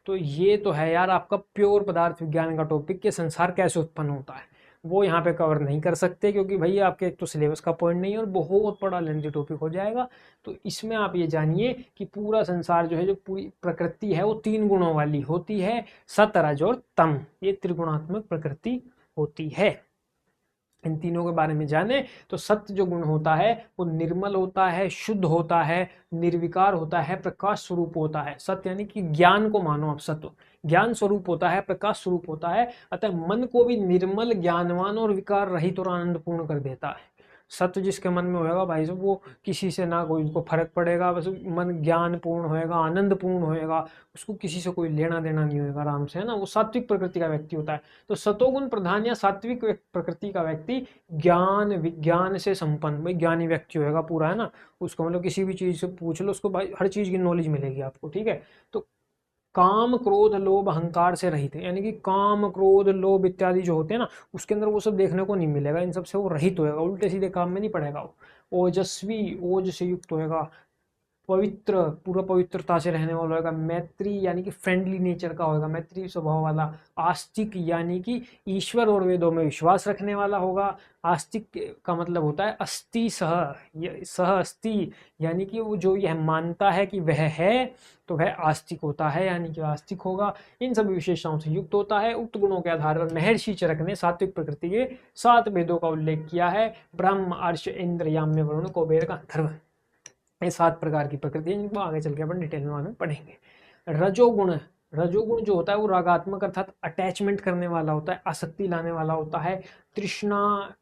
तो ये तो है यार आपका प्योर पदार्थ विज्ञान का टॉपिक कि संसार कैसे उत्पन्न होता है। वो यहाँ पे कवर नहीं कर सकते क्योंकि भाई आपके एक तो सिलेबस का पॉइंट नहीं है और बहुत बड़ा लेंथी टॉपिक हो जाएगा। तो इसमें आप ये जानिए कि पूरा संसार जो है, जो पूरी प्रकृति है, वो 3 गुणों वाली होती है, सत्व रज और तम। ये त्रिगुणात्मक प्रकृति होती है। इन तीनों के बारे में जाने तो सत्य जो गुण होता है वो निर्मल होता है, शुद्ध होता है, निर्विकार होता है, प्रकाश स्वरूप होता है। सत्य यानी कि ज्ञान को मानो आप, सत्व ज्ञान स्वरूप होता है, प्रकाश स्वरूप होता है। अतः मन को भी निर्मल, ज्ञानवान और विकार रहित और आनंदपूर्ण कर देता है। सत्व जिसके मन में होएगा भाई साहब, वो किसी से ना कोई उसको फर्क पड़ेगा, बस मन ज्ञान पूर्ण होएगा, आनंद पूर्ण होएगा, उसको किसी से कोई लेना देना नहीं होएगा, आराम से, है ना, वो सात्विक प्रकृति का व्यक्ति होता है। तो सतोगुण प्रधान या सात्विक प्रकृति का व्यक्ति ज्ञान विज्ञान से संपन्न, भाई ज्ञानी व्यक्ति होएगा पूरा, है ना, उसको मतलब किसी भी चीज से पूछ लो उसको, भाई हर चीज की नॉलेज मिलेगी आपको, ठीक है। तो काम क्रोध लोभ अहंकार से रहित है, यानी कि काम क्रोध लोभ इत्यादि जो होते हैं ना, उसके अंदर वो सब देखने को नहीं मिलेगा, इन सब से वो रहित होएगा, उल्टे सीधे काम में नहीं पड़ेगा वो। ओजस्वी, ओज से युक्त होएगा। पवित्र, पूरा पवित्रता से रहने वाला होगा। मैत्री यानी कि फ्रेंडली नेचर का होगा, मैत्री स्वभाव वाला। आस्तिक यानी कि ईश्वर और वेदों में विश्वास रखने वाला होगा। आस्तिक का मतलब होता है अस्ति सह, सह अस्ति, यानी कि वो जो यह मानता है कि वह है, तो वह आस्तिक होता है, यानी कि आस्तिक होगा। इन सभी विशेषताओं से युक्त होता है। उक्त गुणों के आधार पर महर्षि चरक ने सात्विक प्रकृति के 7 वेदों का उल्लेख किया है। ब्रह्म, अर्ष, इंद्र, याम्य, वरुण, कुबेर का अथर्व, ये 7 प्रकार की प्रकृति है, जिनको आगे चल के अपन डिटेल में पढ़ेंगे। रजोगुण, रजोगुण जो होता है वो रागात्मक अर्थात अटैचमेंट करने वाला होता है, आसक्ति लाने वाला होता है। तृष्णा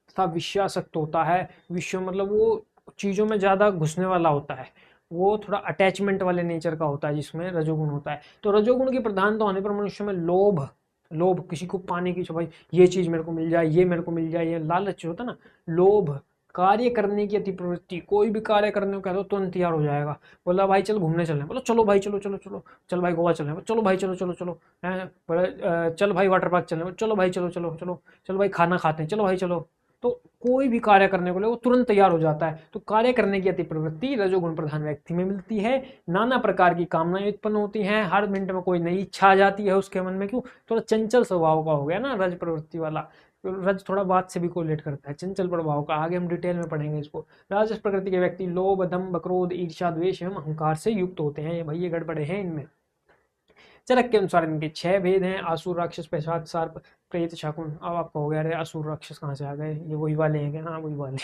तथा विषयासक्त होता है। विषय मतलब वो चीजों में ज्यादा घुसने वाला होता है, वो थोड़ा अटैचमेंट वाले नेचर का होता है, जिसमें रजोगुण होता है। तो रजोगुण की प्रधानता होने पर मनुष्य में लोभ, लोभ किसी को पाने की, भाई ये चीज मेरे को मिल जाए, ये मेरे को मिल जाए, ये लालच होता है ना, लोभ। कार्य करने की अति प्रवृत्ति, कोई भी कार्य करने को कह दो तुरंत तैयार हो जाएगा। बोला भाई चल घूमने चलने, बोलो चलो भाई चलो चलो चलो, चल भाई गोवा चलने, चलो भाई चलो चलो चलो, हैं बोले चल भाई वाटर पार्क चलने, चलो भाई चलो चलो चलो, चलो भाई खाना खाते हैं, चलो भाई चलो। तो कोई भी कार्य करने को ले वो तुरंत तैयार हो जाता है। तो कार्य करने की अति प्रवृत्ति रजोगुण प्रधान व्यक्ति में मिलती है। नाना प्रकार की कामनाएं उत्पन्न होती हैं, हर मिनट में कोई नई इच्छा आ जाती है उसके मन में, क्यों, थोड़ा चंचल स्वभाव का हो गया ना रज प्रवृत्ति वाला। रज थोड़ा बात से भी कोरिलेट करता है, चंचल प्रभाव का, आगे हम डिटेल में पढ़ेंगे इसको। राजस प्रकृति के व्यक्ति लोभ, दंभ, क्रोध, ईर्ष्या, द्वेष एवं अहंकार से युक्त होते हैं। ये भाई ये गड़बड़े हैं इनमें। चरक के अनुसार इनके 6 भेद हैं। असुर, राक्षस, पिशाच, सर्प, प्रेत, शकुन। अब आप कहोगे अरे असुर राक्षस कहाँ से आ गए, ये वही वाले हैं क्या? हाँ वही वाले।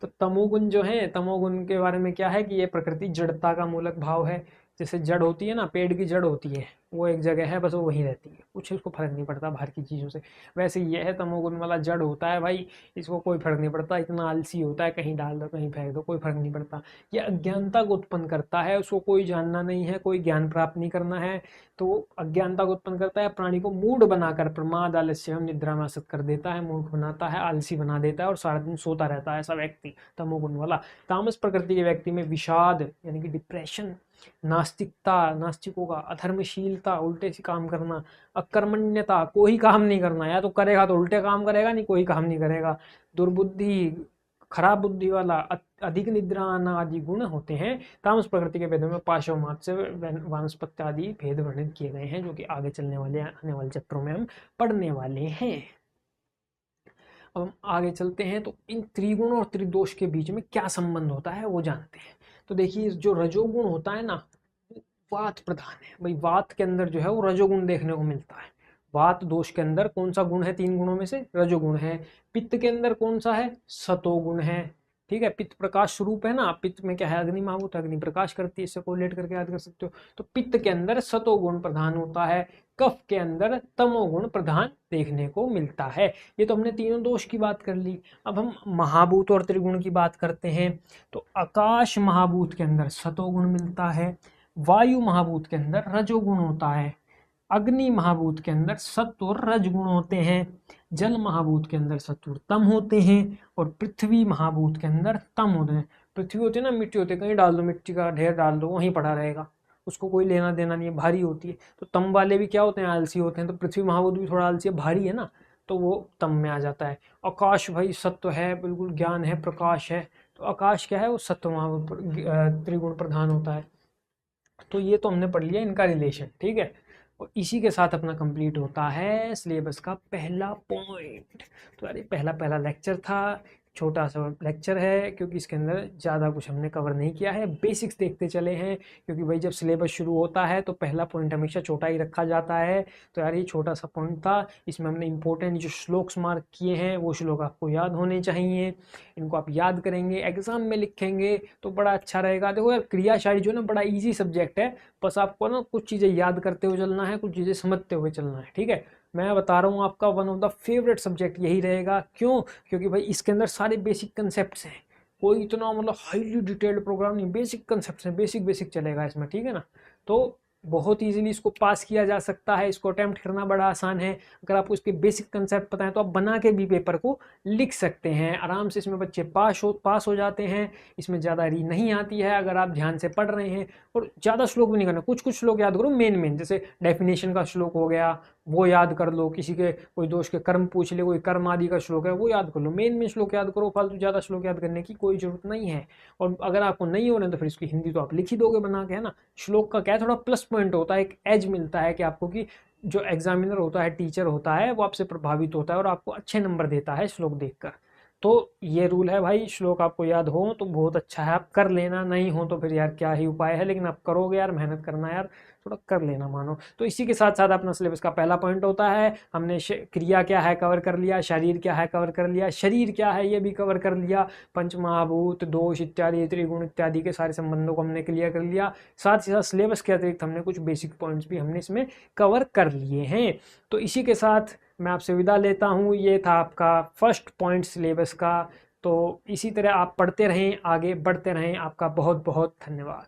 तो तमोगुण जो है, तमोगुण के बारे में क्या है कि ये प्रकृति जड़ता का मूलक भाव है। जैसे जड़ होती है ना, पेड़ की जड़ होती है, वो एक जगह है, बस वो वहीं रहती है, कुछ उसको फर्क नहीं पड़ता बाहर की चीज़ों से। वैसे ये है तमोगुण वाला, जड़ होता है भाई, इसको कोई फर्क नहीं पड़ता, इतना आलसी होता है, कहीं डाल दो कहीं फेंक दो, कोई फर्क नहीं पड़ता। ये अज्ञानता को उत्पन्न करता है, उसको कोई जानना नहीं है, कोई ज्ञान प्राप्त नहीं करना है, तो वो अज्ञानता को उत्पन्न करता है, प्राणी को मूड बनाकर प्रमाद, आलस्य एवं निद्रा में आसक्त कर देता है, मूर्ख बनाता है, आलसी बना देता है और सारा दिन सोता रहता है ऐसा व्यक्ति तमोगुण वाला। तामस प्रकृति के व्यक्ति में विषाद यानी कि डिप्रेशन, नास्तिकता, नास्तिकों का, अधर्मशीलता, उल्टे से काम करना, अकर्मण्यता, कोई काम नहीं करना, या तो करेगा तो उल्टे काम करेगा, नहीं कोई काम नहीं करेगा, दुर्बुद्धि, खराब बुद्धि वाला, अधिक निद्रा आना आदि गुण होते हैं। तामस प्रकृति के भेदों में पाशव, मत्स्य, वानस्पत्य आदि भेद वर्णित किए गए हैं, जो कि आगे चलने वाले आने वाले चैप्टरों में हम पढ़ने वाले हैं। अब हम आगे चलते हैं, तो इन त्रिगुण और त्रिदोष के बीच में क्या संबंध होता है वो जानते हैं। तो देखिए जो रजोगुण होता है ना, वात प्रधान है भाई, वात के अंदर जो है वो रजोगुण देखने को मिलता है। वात दोष के अंदर कौन सा गुण है? 3 गुणों में से रजोगुण है। पित्त के अंदर कौन सा है? सतोगुण है। ठीक है, पित्त प्रकाश स्वरूप है ना, पित्त में क्या है? अग्नि महाभूत, अग्नि प्रकाश करती है, इससे कोरिलेट करके याद कर सकते हो। तो पित्त के अंदर सतोगुण प्रधान होता है, कफ के अंदर तमोगुण प्रधान देखने को मिलता है। ये तो हमने तीनों दोष की बात कर ली। अब हम महाभूत और त्रिगुण की बात करते हैं। तो आकाश महाभूत के अंदर सतोगुण मिलता है, वायु महाभूत के अंदर रजोगुण होता है, अग्नि महाभूत के अंदर सत्व और रजगुण होते हैं, जल महाभूत के अंदर सत्व और तम होते हैं, और पृथ्वी महाभूत के अंदर तम होते हैं। पृथ्वी होती है ना, मिट्टी होती है, कहीं डाल दो, मिट्टी का ढेर डाल दो, वहीं पड़ा रहेगा, उसको कोई लेना देना नहीं है, भारी होती है। तो तम वाले भी क्या होते हैं? आलसी होते हैं। तो पृथ्वी महाभूत भी थोड़ा आलसी है, भारी है ना, तो वो तम में आ जाता है। आकाश भाई सत्व है, बिल्कुल ज्ञान है, प्रकाश है, तो आकाश क्या है? वो सत्व महाभूत त्रिगुण प्रधान होता है। तो ये तो हमने पढ़ लिया इनका रिलेशन, ठीक है। और इसी के साथ अपना कंप्लीट होता है सिलेबस का पहला पॉइंट। तो यार ये पहला पहला लेक्चर था, छोटा सा लेक्चर है, क्योंकि इसके अंदर ज़्यादा कुछ हमने कवर नहीं किया है, बेसिक्स देखते चले हैं। क्योंकि भाई जब सिलेबस शुरू होता है तो पहला पॉइंट हमेशा छोटा ही रखा जाता है। तो यार ये छोटा सा पॉइंट था, इसमें हमने इंपॉर्टेंट जो श्लोक्स मार्क किए हैं वो श्लोक आपको याद होने चाहिए। इनको आप याद करेंगे, एग्जाम में लिखेंगे तो बड़ा अच्छा रहेगा। देखो यार क्रियाशारी जो है ना, बड़ा ईजी सब्जेक्ट है, बस आपको ना कुछ चीज़ें याद करते हुए चलना है, कुछ चीज़ें समझते हुए चलना है, ठीक है। मैं बता रहा हूँ आपका one of the favourite subject यही रहेगा। क्यों? क्योंकि भाई इसके अंदर सारे बेसिक कंसेप्ट हैं, कोई इतना मतलब हाईली डिटेल्ड प्रोग्राम नहीं, बेसिक कंसेप्ट हैं, बेसिक बेसिक चलेगा इसमें, ठीक है ना। तो बहुत इजीली इसको पास किया जा सकता है, इसको अटेम्प्ट करना बड़ा आसान है। अगर आपको इसके बेसिक कंसेप्ट पता है तो आप बना के भी पेपर को लिख सकते हैं आराम से। इसमें बच्चे पास हो जाते हैं। इसमें ज़्यादा री नहीं आती है अगर आप ध्यान से पढ़ रहे हैं। और ज़्यादा श्लोक भी नहीं करना, कुछ कुछ श्लोक याद करो मेन मेन, जैसे डेफिनेशन का श्लोक हो गया वो याद कर लो, किसी के कोई दोस्त के कर्म पूछ ले, कोई कर्म आदि का श्लोक है वो याद कर लो, मेन मेन श्लोक याद करो, फालतू ज़्यादा श्लोक याद करने की कोई जरूरत नहीं है। और अगर आपको नहीं हो रहे तो फिर इसकी हिंदी तो आप लिख ही दोगे बना के, है ना। श्लोक का क्या है, थोड़ा प्लस पॉइंट होता है, एक एज मिलता है कि आपको कि जो एग्जामिनर होता है, टीचर होता है, वो आपसे प्रभावित होता है और आपको अच्छे नंबर देता है श्लोक देखकर। तो ये रूल है भाई, श्लोक आपको याद हो तो बहुत अच्छा है, आप कर लेना, नहीं हो तो फिर यार क्या ही उपाय है, लेकिन आप करोगे यार, मेहनत करना यार, थोड़ा कर लेना मानो। तो इसी के साथ साथ अपना सिलेबस का पहला पॉइंट होता है, हमने क्रिया क्या है कवर कर लिया, शरीर क्या है कवर कर लिया, शरीर क्या है ये भी कवर कर लिया, पंचमहाभूत, दोष इत्यादि, त्रिगुण इत्यादि के सारे संबंधों को हमने क्लियर कर लिया। साथ ही साथ सिलेबस के अतिरिक्त हमने कुछ बेसिक पॉइंट्स भी हमने इसमें कवर कर लिए हैं। तो इसी के साथ मैं आपसे विदा लेता हूँ। ये था आपका फर्स्ट पॉइंट सिलेबस का। तो इसी तरह आप पढ़ते रहें, आगे बढ़ते रहें। आपका बहुत बहुत धन्यवाद।